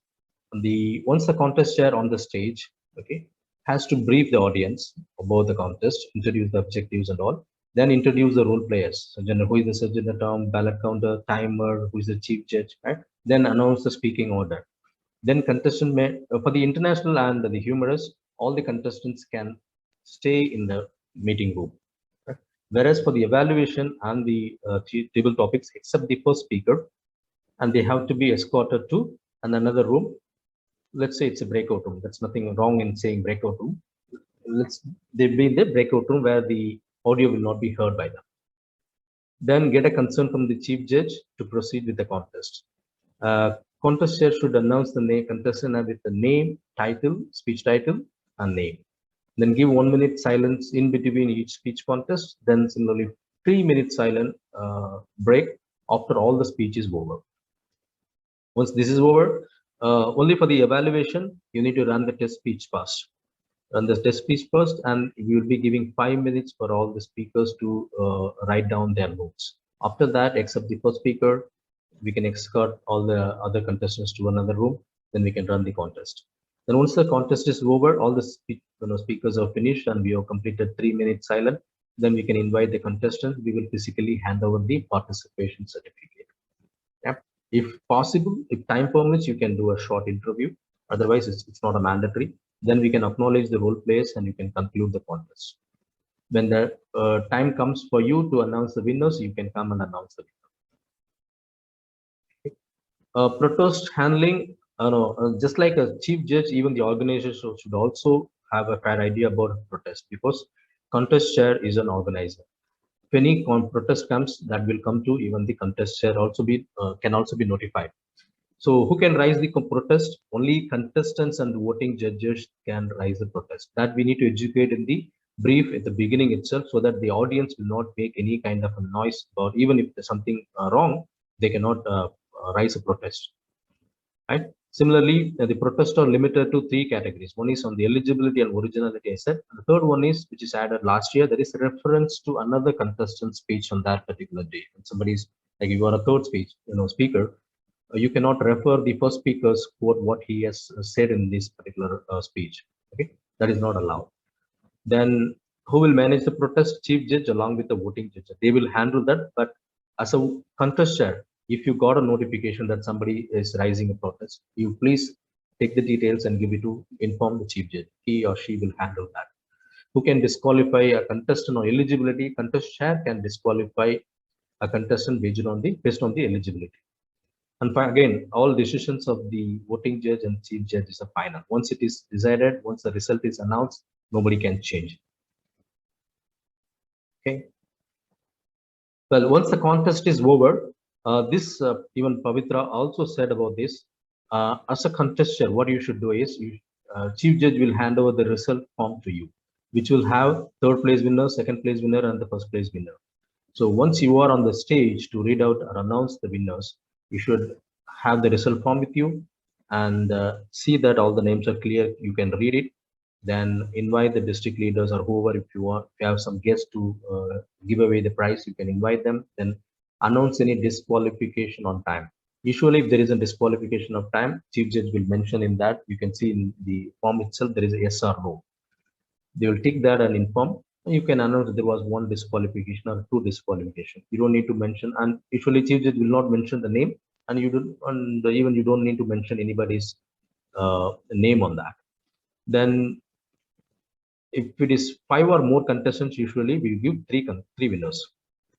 Once the contest chair on the stage, okay, has to brief the audience about the contest, introduce the objectives and all, then introduce the role players. So, who is the surgeon, the term, ballot counter, timer, who is the chief judge, right? Then announce the speaking order. Then contestant may, for the international and the humorous, all the contestants can stay in the meeting room. Right? Whereas for the evaluation and the table topics, except the first speaker, and they have to be escorted to another room. Let's say it's a breakout room. That's nothing wrong in saying breakout room. They be in the breakout room where the audio will not be heard by them. Then get a consent from the chief judge to proceed with the contest. Contest chair should announce the name contestant with the name, title, speech title, and name. Then give 1 minute silence in between each speech contest. Then similarly 3 minute silent break after all the speech is over. Once this is over, only for the evaluation, you need to run the test speech first. Run the test speech first, and you will be giving 5 minutes for all the speakers to write down their notes. After that, except the first speaker, we can escort all the other contestants to another room. Then we can run the contest. Then once the contest is over, all the speakers are finished, and we have completed 3 minutes silent. Then we can invite the contestants. We will physically hand over the participation certificate. Yep. If possible, if time permits, you can do a short interview. Otherwise, it's not a mandatory. Then we can acknowledge the role players and you can conclude the contest. When the time comes for you to announce the winners, you can come and announce the winner. Protest handling, just like a chief judge, even the organization should also have a fair idea about protest, because contest chair is an organizer. If any protest comes, that will come to even the contest chair can also be notified. So who can raise the protest? Only contestants and voting judges can raise the protest. That we need to educate in the brief at the beginning itself, so that the audience will not make any kind of a noise about, even if there's something wrong, they cannot raise a protest. Right? Similarly, the protests are limited to 3 categories. One is on the eligibility and originality, I said. And the third one is, which is added last year, there is a reference to another contestant's speech on that particular day. When somebody's, like you are a third speaker, you cannot refer the first speaker's quote what he has said in this particular speech. Okay, that is not allowed. Then who will manage the protest? Chief judge along with the voting judge. They will handle that. But as a contest chair, if you got a notification that somebody is raising a protest, you please take the details and give it to inform the chief judge. He or she will handle that. Who can disqualify a contestant on eligibility? Contest chair can disqualify a contestant based on the eligibility. And again, all decisions of the voting judge and chief judge is a final. Once it is decided, once the result is announced, nobody can change. Okay. Well, once the contest is over, even Pavitra also said about this. As a contester, what you should do is, chief judge will hand over the result form to you, which will have third place winner, second place winner, and the first place winner. So once you are on the stage to read out or announce the winners, you should have the result form with you and see that all the names are clear. You can read it. Then invite the district leaders or whoever, if you have some guests to give away the prize, you can invite them. Then announce any disqualification on time. Usually, if there is a disqualification of time, chief judge will mention in that. You can see in the form itself there is a yes or no. They will take that and inform. You can announce that there was one disqualification or two disqualification. You don't need to mention, and usually chief judge will not mention the name, and even you don't need to mention anybody's name on that. Then, if it is 5 or more contestants, usually we give three winners: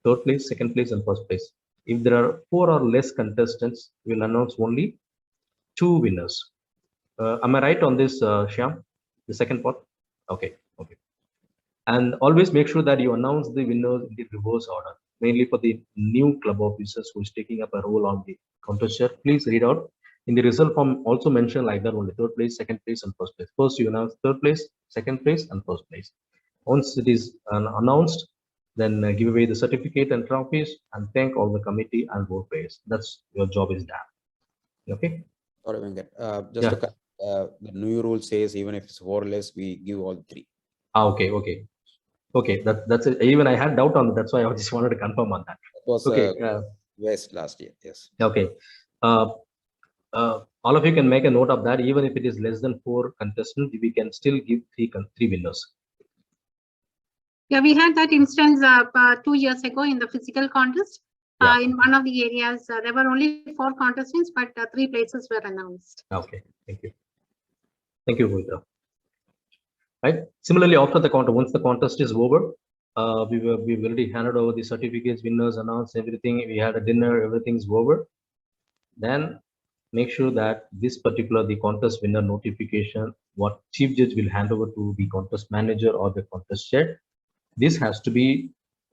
third place, second place, and first place. If there are 4 or less contestants, we'll announce only 2 winners. Am I right on this, Shyam? The second part? Okay. And always make sure that you announce the winners in the reverse order, mainly for the new club officers who is taking up a role on the contest chair. Please read out in the result form. Also mention like that only third place, second place, and first place. First you announce third place, second place, and first place. Once it is announced, then give away the certificate and trophies and thank all the committee and vote players. That's your job is done. Okay. Sorry, Venkat. Just to cut, the new rule says even if it's 4 or less, we give all 3. Okay. That's it. Even I had doubt on that. That's why I just wanted to confirm on that. That was Okay. West last year. Yes. Okay. All of you can make a note of that. Even if it is less than 4 contestants, we can still give three winners. Yeah, we had that instance 2 years ago in the physical contest. In one of the areas, there were only 4 contestants, but 3 places were announced. Okay, thank you. Thank you, Pavitra. Right. Similarly, after the contest, once the contest is over, we've already handed over the certificates, winners, announced everything. We had a dinner, everything's over. Then make sure that this particular the contest winner notification, what chief judge will hand over to the contest manager or the contest chair. This has to be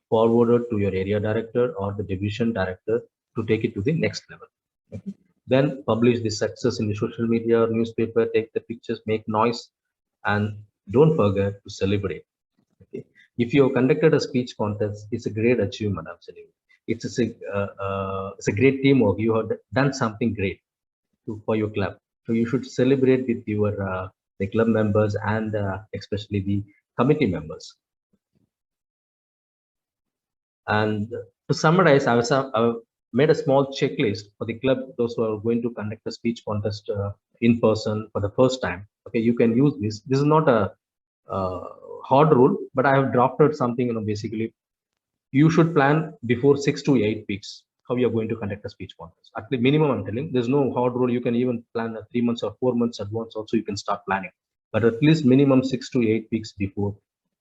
forwarded to your area director or the division director to take it to the next level. Okay. Then publish the success in the social media or newspaper, take the pictures, make noise, and don't forget to celebrate. Okay. If you have conducted a speech contest, it's a great achievement, I'm telling you. It's a great teamwork. You have done something great for your club. So you should celebrate with your the club members and especially the committee members. And to summarize, I've made a small checklist for the club, those who are going to conduct a speech contest in person for the first time. Okay, you can use this. This is not a hard rule, but I have drafted something, basically, you should plan before 6 to 8 weeks how you are going to conduct a speech contest. At the minimum, I'm telling, there's no hard rule. You can even plan 3 months or 4 months advance. Also, you can start planning, but at least minimum 6 to 8 weeks before.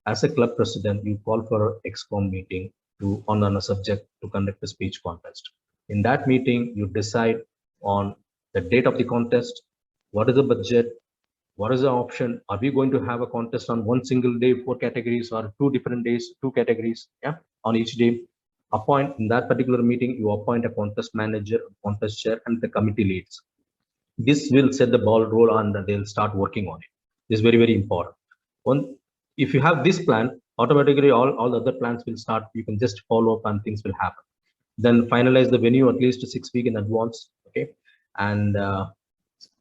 As a club president, you call for an ExCom meeting on a subject to conduct a speech contest. In that meeting, you decide on the date of the contest, what is the budget, what is the option, are we going to have a contest on one single day, 4 categories, or 2 different days, 2 categories, on each day. Appoint, in that particular meeting, you appoint a contest manager, contest chair, and the committee leads. This will set the ball roll and they'll start working on it. This is very, very important. If you have this plan, automatically all the other plans will start. You can just follow up and things will happen. Then finalize the venue at least 6 weeks in advance. Okay, and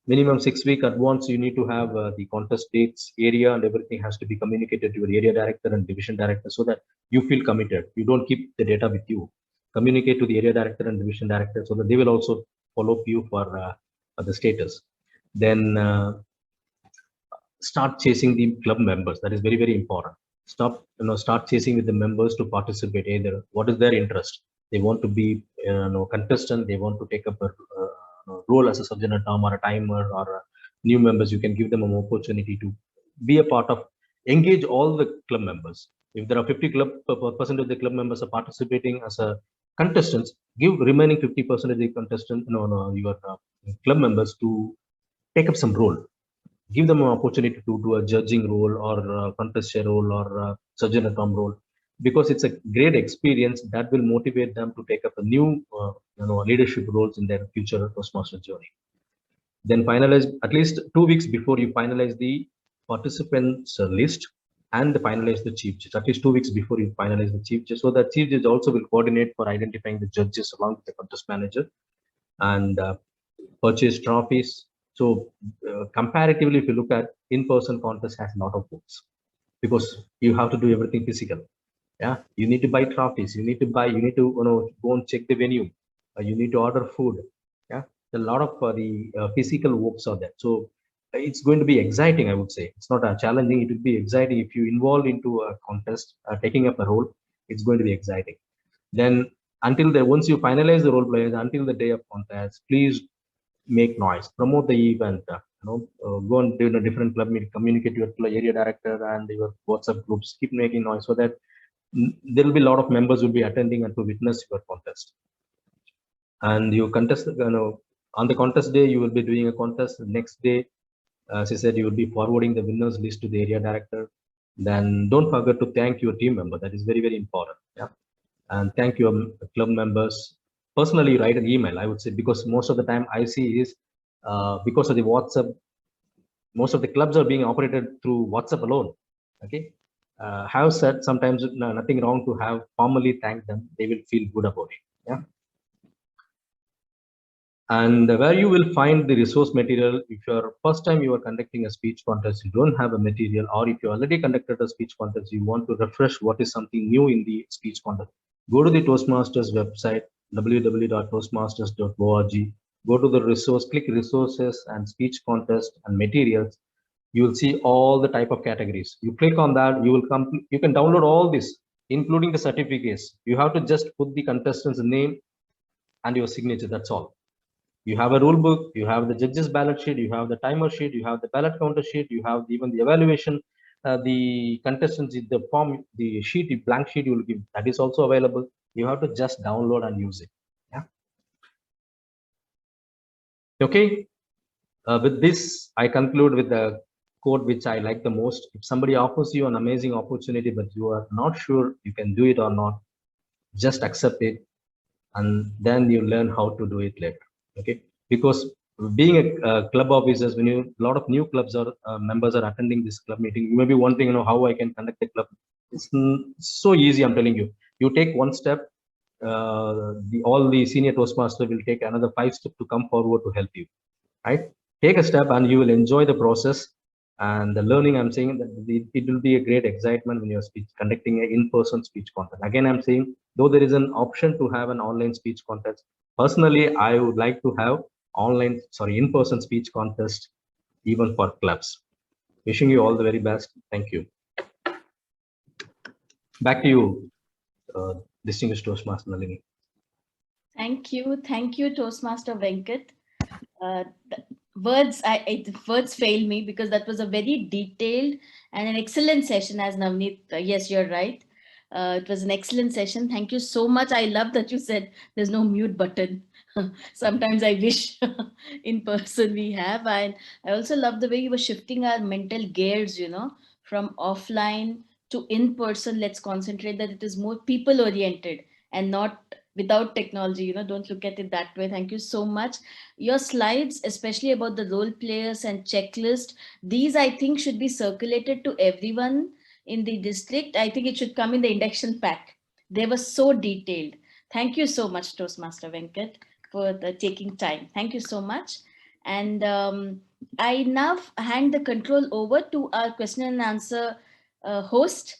minimum 6 weeks advance, you need to have the contest dates, area, and everything has to be communicated to your area director and division director so that you feel committed. You don't keep the data with you. Communicate to the area director and division director so that they will also follow up you for the status. Then start chasing the club members. That is very, very important. Start chasing with the members to participate. Either what is their interest? They want to be contestant. They want to take up a role as a subject or a timer or new members, you can give them an opportunity to be a part of, engage all the club members. If there are 50 percent of the club members are participating as a contestants, give remaining 50% of the contestant, your club members to take up some role. Give them an opportunity to do a judging role or a contestant role or a surgeon at home role, because it's a great experience that will motivate them to take up a new leadership roles in their future Toastmaster journey. Then finalize at least 2 weeks before you finalize the participants list and finalize the chief judge. At least 2 weeks before you finalize the chief judge, so that chief judge also will coordinate for identifying the judges along with the contest manager and purchase trophies. So comparatively, if you look at in-person contest has a lot of works, because you have to do everything physical. Yeah, you need to buy trophies, you need to go and check the venue, you need to order food. Yeah, a lot of the physical works are there. So it's going to be exciting, I would say. It's not challenging, it would be exciting if you involve into a contest, taking up a role. It's going to be exciting. Then once you finalize the role players, until the day of contest, please make noise, promote the event, go and do a different club meeting, communicate your area director and your WhatsApp groups, keep making noise, so that there will be a lot of members will be attending and to witness your contest. And you contest, on the contest day, you will be doing a contest. The next day, as I said, you will be forwarding the winners list to the area director. Then don't forget to thank your team member. That is very, very important. Yeah. And thank your club members. Personally, write an email, I would say, because most of the time I see is because of the WhatsApp, most of the clubs are being operated through WhatsApp alone. Okay. Have said sometimes nothing wrong to have formally thank them. They will feel good about it. Yeah. And where you will find the resource material, if you're first time you are conducting a speech contest, you don't have a material, or if you already conducted a speech contest, you want to refresh what is something new in the speech contest, go to the Toastmasters website, www.toastmasters.org. Go to the resource, click resources and speech contest and materials. You will see all the type of categories. You click on that, you can download all this, including the certificates. You have to just put the contestant's name and your signature, that's all. You have a rule book, you have the judges ballot sheet, you have the timer sheet, you have the ballot counter sheet, you have even the evaluation, the contestants, the form, the sheet, the blank sheet you will give, that is also available. You have to just download and use it. Yeah. Okay. With this, I conclude with the quote which I like the most. If somebody offers you an amazing opportunity, but you are not sure you can do it or not, just accept it, and then you learn how to do it later. Okay, because being a club officers, when a lot of new clubs or members are attending this club meeting, you may be wondering, how I can conduct a club. It's so easy, I'm telling you. You take one step, all the senior Toastmaster will take another 5 steps to come forward to help you. Right? Take a step and you will enjoy the process and the learning. I'm saying that it will be a great excitement when you're conducting an in-person speech contest. Again, I'm saying, though there is an option to have an online speech contest, personally, I would like to have in-person speech contest even for clubs. Wishing you all the very best. Thank you. Back to you, distinguished Toastmaster Nalini. Thank you, Toastmaster Venkat. Words fail me, because that was a very detailed and an excellent session, as Navneet. Yes, you're right. It was an excellent session. Thank you so much. I love that you said there's no mute button. Sometimes I wish in person we have. And I also love the way you were shifting our mental gears, from offline to in person. Let's concentrate that it is more people oriented and not without technology. Don't look at it that way. Thank you so much. Your slides, especially about the role players and checklist, these I think should be circulated to everyone in the district. I think it should come in the induction pack. They were so detailed. Thank you so much, Toastmaster Venkat, for taking time. Thank you so much. And I now hand the control over to our question and answer host,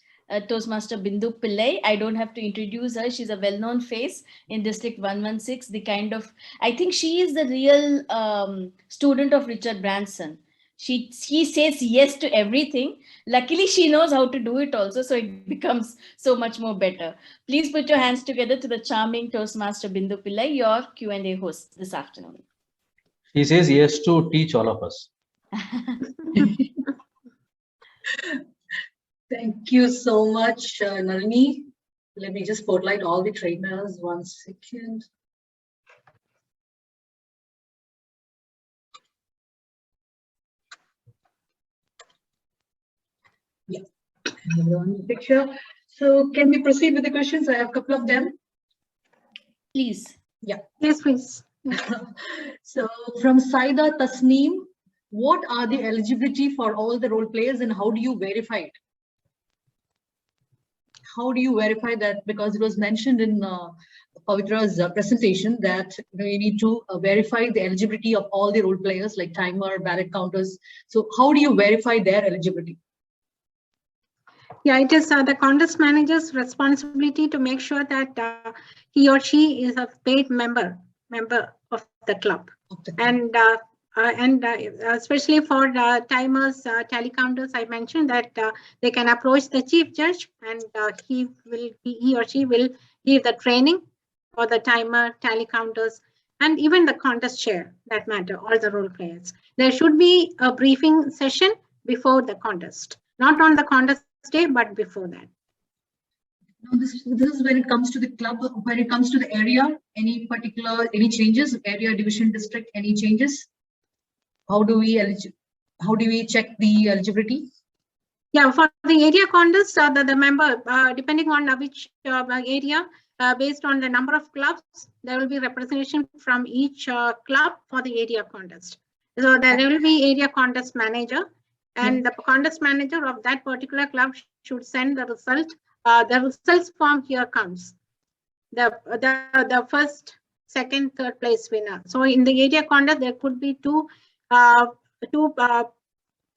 Toastmaster Bindu Pillai. I don't have to introduce her. She's a well-known face in District 116. I think she is the real student of Richard Branson. She says yes to everything. Luckily, she knows how to do it also, so it becomes so much more better. Please put your hands together to the charming Toastmaster Bindu Pillai, your Q&A host this afternoon. She says yes to teach all of us. Thank you so much, Nalini. Let me just spotlight all the trainers. 1 second. Yeah, everyone in the picture. So can we proceed with the questions? I have a couple of them. Please. Yeah. Yes, please. So from Saida Tasneem, what are the eligibility for all the role players and how do you verify it? How do you verify that? Because it was mentioned in Pavitra's presentation that you need to verify the eligibility of all the role players like timer, ballot counters. So how do you verify their eligibility? Yeah, it is the contest manager's responsibility to make sure that he or she is a paid member of the club. And especially for timers, tally counters, I mentioned that they can approach the chief judge and he or she will give the training for the timer, tally counters, and even the contest chair, that matter, all the role players. There should be a briefing session before the contest, not on the contest day, but before that. Now this is when it comes to the club, when it comes to the area, any changes, area, division, district, any changes? How do we check the eligibility? Yeah, for the area contest, the member, depending on which area, based on the number of clubs, there will be representation from each club for the area contest. So there will be area contest manager, and the contest manager of that particular club should send the result. The results form here comes. The first, second, third place winner. So in the area contest, there could be two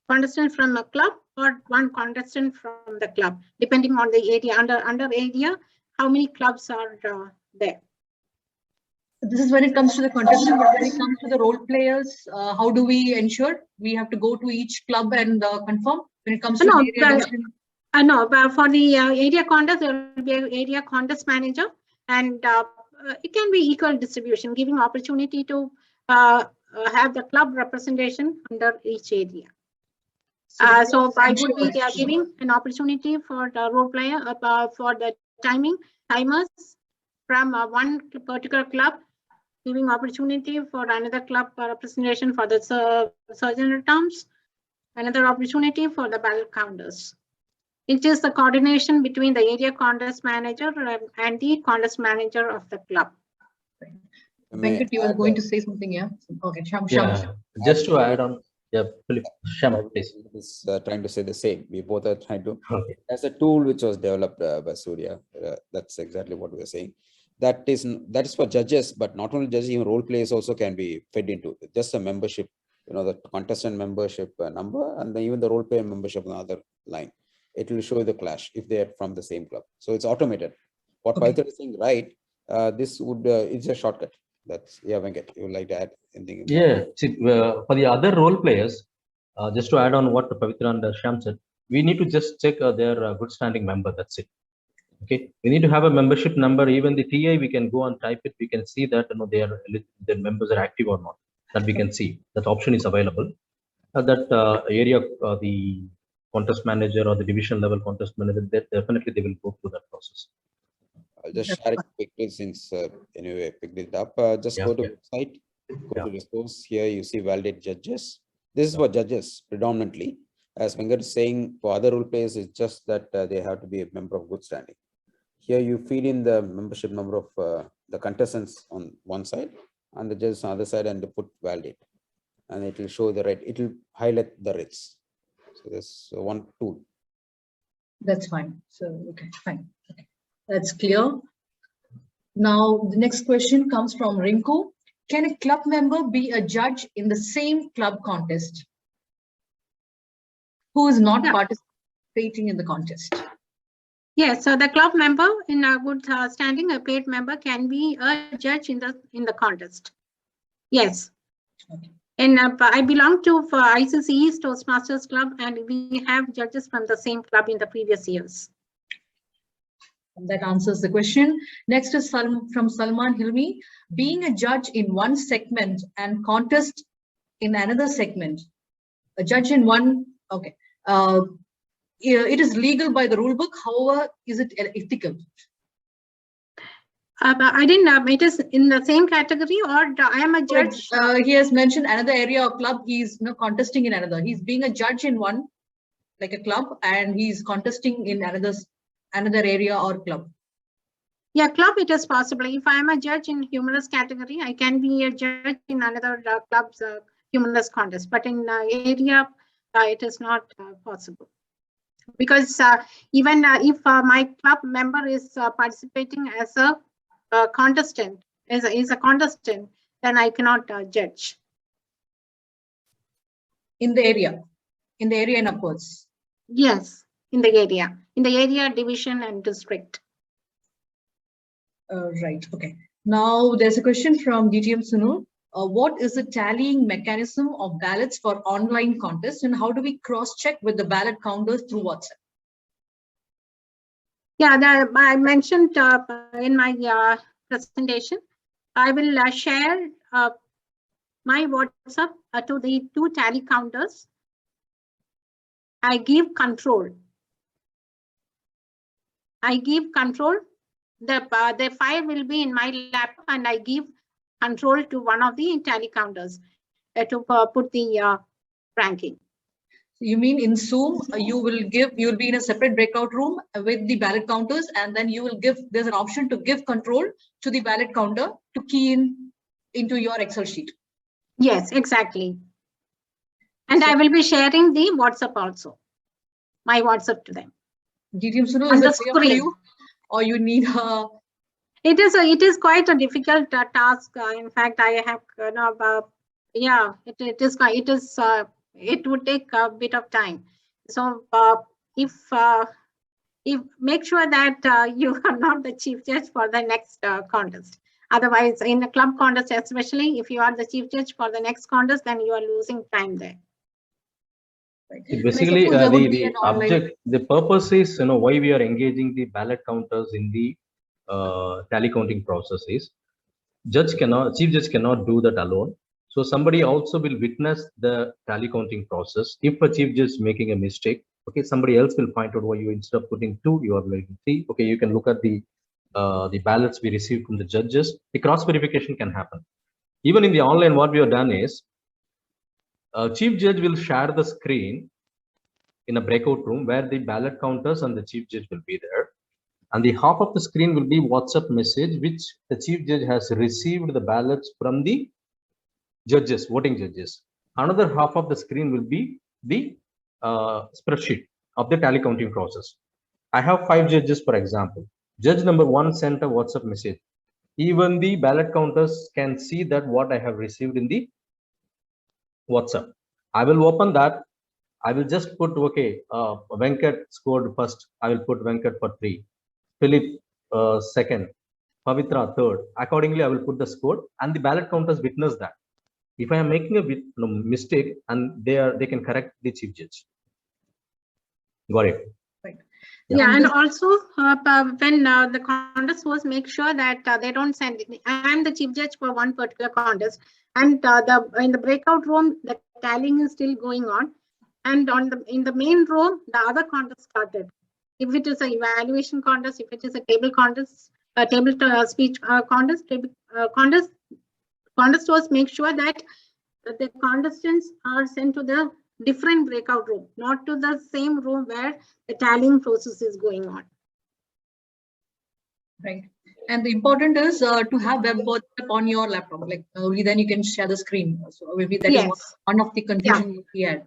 contestants from a club or one contestant from the club, depending on the area. Under area, how many clubs are there? This is when it comes to the contestant, but when it comes to the role players, how do we ensure? We have to go to each club and confirm when it comes to the area division? No, but for the area contest, there will be an area contest manager, and it can be equal distribution, giving opportunity to have the club representation under each area. So I would be giving an opportunity for the role player for the timers from one particular club, giving opportunity for another club representation for the surgeon terms, another opportunity for the ballot counters. It is the coordination between the area contest manager and the contest manager of the club. Venkat, you are going to say something, yeah? Okay, Sham. Just to add on, yeah, Sham, please. Is trying to say the same. We both are trying to. Okay. As a tool which was developed by Surya, that's exactly what we are saying. That is for judges, but not only judges, even role players also can be fed into just a membership. The contestant membership number, and then even the role player membership on the other line. It will show the clash if they are from the same club. So it's automated. What Pavitra is saying, right? This would it's a shortcut. That's Venkat. You would like to add anything? Yeah. See, for the other role players, just to add on what Pavitra and Sham said, we need to just check their good standing member. That's it. Okay. We need to have a membership number. Even the TA, we can go and type it. We can see that their members are active or not. That we can see. That option is available. That area, the contest manager or the division level contest manager, definitely they will go through that process. I'll just share it quickly since anyway I picked it up. Just go to the website, go to the course. Here you see validate judges. This is for judges predominantly. As Venkat is saying, for other role players, it's just that they have to be a member of good standing. Here you feed in the membership number of the contestants on one side and the judges on the other side, and they put validate, and it will show the red. It will highlight the reds. So there's one tool. That's fine. So, okay, fine. Okay. That's clear. Now, the next question comes from Rinku. Can a club member be a judge in the same club contest who is not participating in the contest? Yes, so the club member in a good standing, a paid member, can be a judge in the contest. Yes. Okay. And I belong to ICC East Toastmasters Club, and we have judges from the same club in the previous years. That answers the question. Next is from Salman Hilmi. Being a judge in one segment and contest in another segment, a judge in one, okay. Yeah, it is legal by the rule book. However, is it ethical? I didn't know, it is in the same category, or I am a judge. He has mentioned another area of club. He's contesting in another. He's being a judge in one, like a club, and he's contesting in another area or club. Yeah, club, it is possible. If I am a judge in humorous category, I can be a judge in another club's humorous contest. But in area, it is not possible. Because even if my club member is participating as a contestant, is a contestant, then I cannot judge. In the area and upwards. Yes, in the area, division and district. Right. Okay. Now there's a question from DTM Sunil. What is the tallying mechanism of ballots for online contests, and how do we cross-check with the ballot counters through WhatsApp? Yeah, I mentioned in my presentation, I will share my WhatsApp to the 2 tally counters. I give control. The file will be in my laptop, and I give control to one of the tally counters to put the ranking. You mean in Zoom, you will be in a separate breakout room with the ballot counters, and then you will there's an option to give control to the ballot counter to key into your Excel sheet. Yes, exactly. And I will be sharing the WhatsApp also, my WhatsApp to them. DTM Sunil, is it clear for you, or you need a? It is quite a difficult task. In fact, I have it would take a bit of time. So if make sure that you are not the chief judge for the next contest. Otherwise, in the club contest, especially if you are the chief judge for the next contest, then you are losing time there. So basically, the purpose is, why we are engaging the ballot counters in the tally counting process is, chief judge cannot do that alone. So somebody also will witness the tally counting process. If a chief judge is making a mistake, okay, somebody else will point out why you, instead of putting 2, you are making 3. Okay, you can look at the ballots we received from the judges. The cross verification can happen. Even in the online, what we have done is, chief judge will share the screen in a breakout room where the ballot counters and the chief judge will be there. And the half of the screen will be WhatsApp message, which the chief judge has received the ballots from the judges, voting judges. Another half of the screen will be the spreadsheet of the tally counting process. I have 5 judges, for example. Judge number 1 sent a WhatsApp message. Even the ballot counters can see that what I have received in the WhatsApp. I will open that. I will just put, okay, Venkat scored first. I will put Venkat for 3. Philip second. Pavitra third. Accordingly, I will put the score, and the ballot counters witness that. If I am making a mistake, and they can correct the chief judge. Got it. Right. Yeah, and also when the contest was, make sure that they don't send it. I am the chief judge for one particular contest, and in the breakout room, the tallying is still going on, and in the main room, the other contest started. If it is an evaluation contest, if it is a table contest, speech contest, contest was make sure that the contestants are sent to the different breakout room, not to the same room where the tallying process is going on. Right. And the important is to have web WhatsApp on your laptop. Like only then you can share the screen. So maybe that is one of the confusion we had.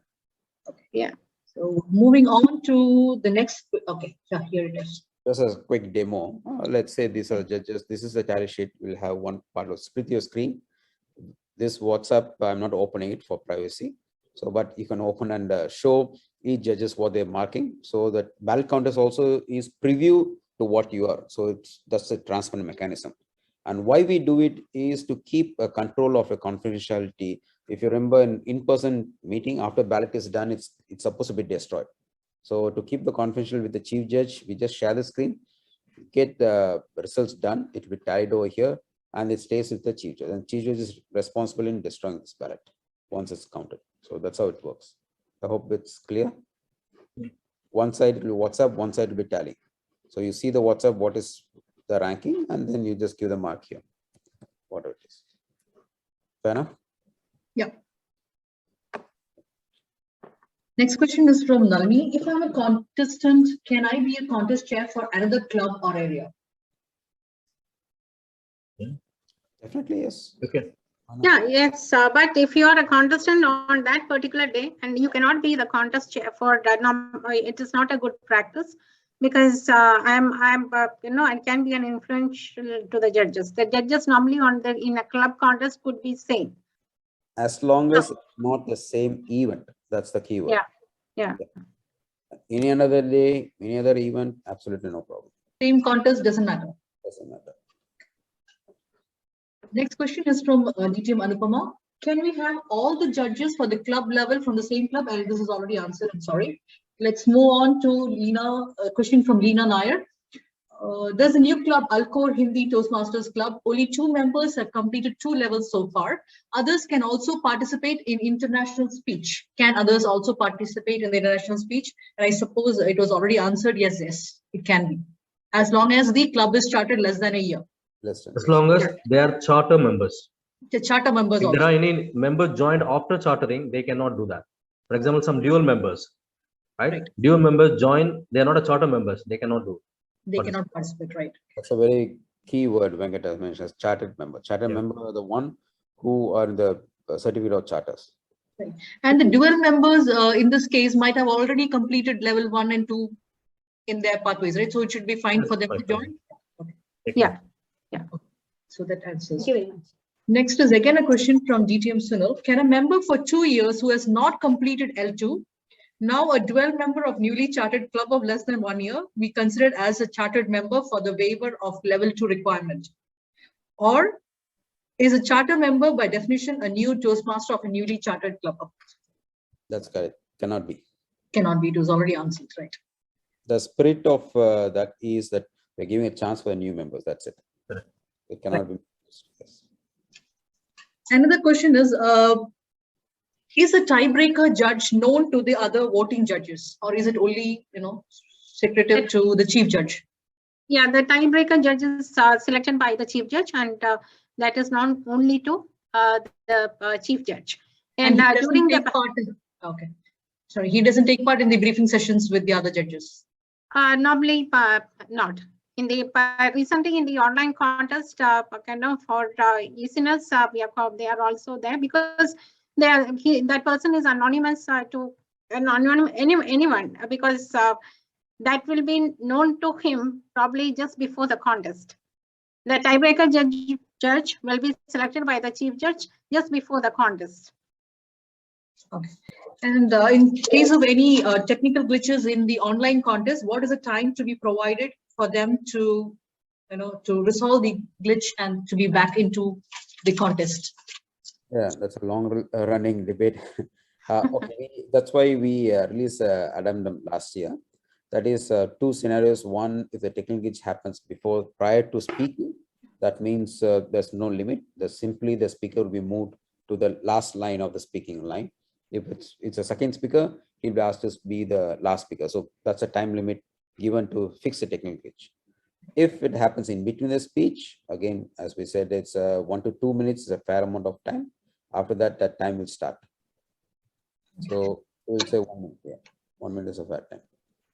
Okay. Yeah. So moving on to the next. Okay. Yeah, here it is. Just a quick demo. Let's say these are judges. This is the tally sheet. We'll have one part of split your screen. This WhatsApp, I'm not opening it for privacy. So, but you can open and show each judges what they're marking. So that ballot counters also is preview to what you are. So that's a transparent mechanism. And why we do it is to keep a control of a confidentiality. If you remember, an in-person meeting, after ballot is done, it's supposed to be destroyed. So to keep the confidential with the chief judge, we just share the screen, get the results done. It will be tied over here, and it stays with the chief judge. And chief judge is responsible in destroying this ballot once it's counted. So that's how it works. I hope it's clear. One side will be WhatsApp, one side will be Tally. So you see the WhatsApp, what is the ranking, and then you just give the mark here, whatever it is. Fair enough? Yeah. Next question is from Nalini. If I'm a contestant, can I be a contest chair for another club or area? Definitely, yes. Okay. Yeah, yes, but if you are a contestant on that particular day and you cannot be the contest chair for that, it is not a good practice, because I can be an influential to the judges. The judges normally in a club contest could be same. As long as it's not the same event, that's the key word. Yeah. Any another day, any other event, absolutely no problem. Same contest doesn't matter. Doesn't matter. Next question is from DTM Anupama. Can we have all the judges for the club level from the same club? And this is already answered, I'm sorry. Let's move on to Leena, a question from Leena Nair. There's a new club, Alcor Hindi Toastmasters Club. Only 2 members have completed 2 levels so far. Others can also participate in international speech. Can others also participate in the international speech? And I suppose it was already answered. Yes, it can be. As long as the club is chartered less than a year. Listen. As long as they are charter members. The charter members If also. there are any members joined after chartering, they cannot do that. For example, some dual members, right? Dual members join, they are not a charter members, they cannot do. They cannot participate, right? That's a very key word Venkat has mentioned, as chartered member. Chartered member are the one who are in the certificate of charters. Right. And the dual members in this case might have already completed level 1 and 2 in their pathways, right? So it should be fine for them to join. Okay. Yeah. So that answers. Thank you very much. Next is again a question from DTM Sunil. Can a member for 2 years who has not completed L2, now a dual member of newly chartered club of less than 1 year, be considered as a chartered member for the waiver of level 2 requirement? Or is a charter member by definition a new Toastmaster of a newly chartered club? That's correct. Cannot be. Cannot be. It was already answered, right? The spirit of that is that we're giving a chance for new members. That's it. It cannot be. Yes. Another question is a tiebreaker judge known to the other voting judges, or is it only, secretive to the chief judge? Yeah, the tiebreaker judges are selected by the chief judge, and that is known only to the chief judge. And during the part okay, sorry, he doesn't take part in the briefing sessions with the other judges. Normally not. In the recently in the online contest, for easiness, they are also there, because that person is anonymous to anyone, because that will be known to him probably just before the contest. The tiebreaker judge will be selected by the chief judge just before the contest. Okay. And in case of any technical glitches in the online contest, what is the time to be provided for them to, to resolve the glitch and to be back into the contest? Yeah, that's a long running debate. Okay, that's why we released addendum last year. That is 2 scenarios. One, if the technical glitch happens prior to speaking, that means there's no limit. Simply the speaker will be moved to the last line of the speaking line. If it's a second speaker, he'll be asked to be the last speaker. So that's a time limit given to fix the technical glitch. If it happens in between the speech, again, as we said, it's 1 to 2 minutes is a fair amount of time. After that, that time will start. So we'll say 1 minute. Yeah, 1 minute is a fair time.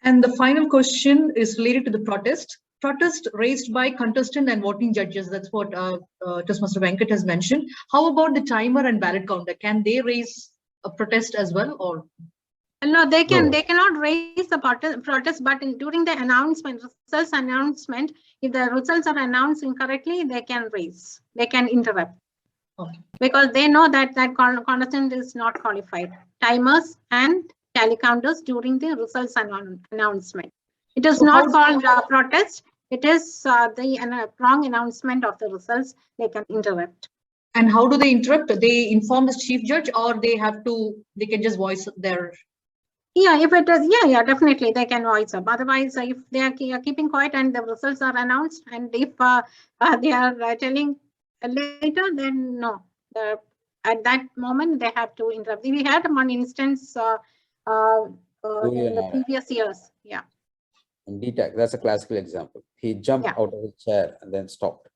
And the final question is related to the protest. Protest raised by contestant and voting judges. That's what Toastmaster Venkat has mentioned. How about the timer and ballot counter? Can they raise a protest as well, or? No, they can. No. They cannot raise the protest, but during the results announcement, if the results are announced incorrectly, they can raise. They can interrupt. Okay. Because they know that contestant is not qualified. Timers and tally counters during the results announcement. It is not called protest. It is the wrong announcement of the results. They can interrupt. And how do they interrupt? They inform the chief judge, or they can just voice their. Yeah, if it is, yeah, definitely they can voice up. Otherwise, if they are keeping quiet and the results are announced, and if they are telling later, then no. At that moment, they have to interrupt. We had one instance in the Narayan. previous years. Yeah. In DTech, that's a classical example. He jumped Yeah. out of his chair and then stopped.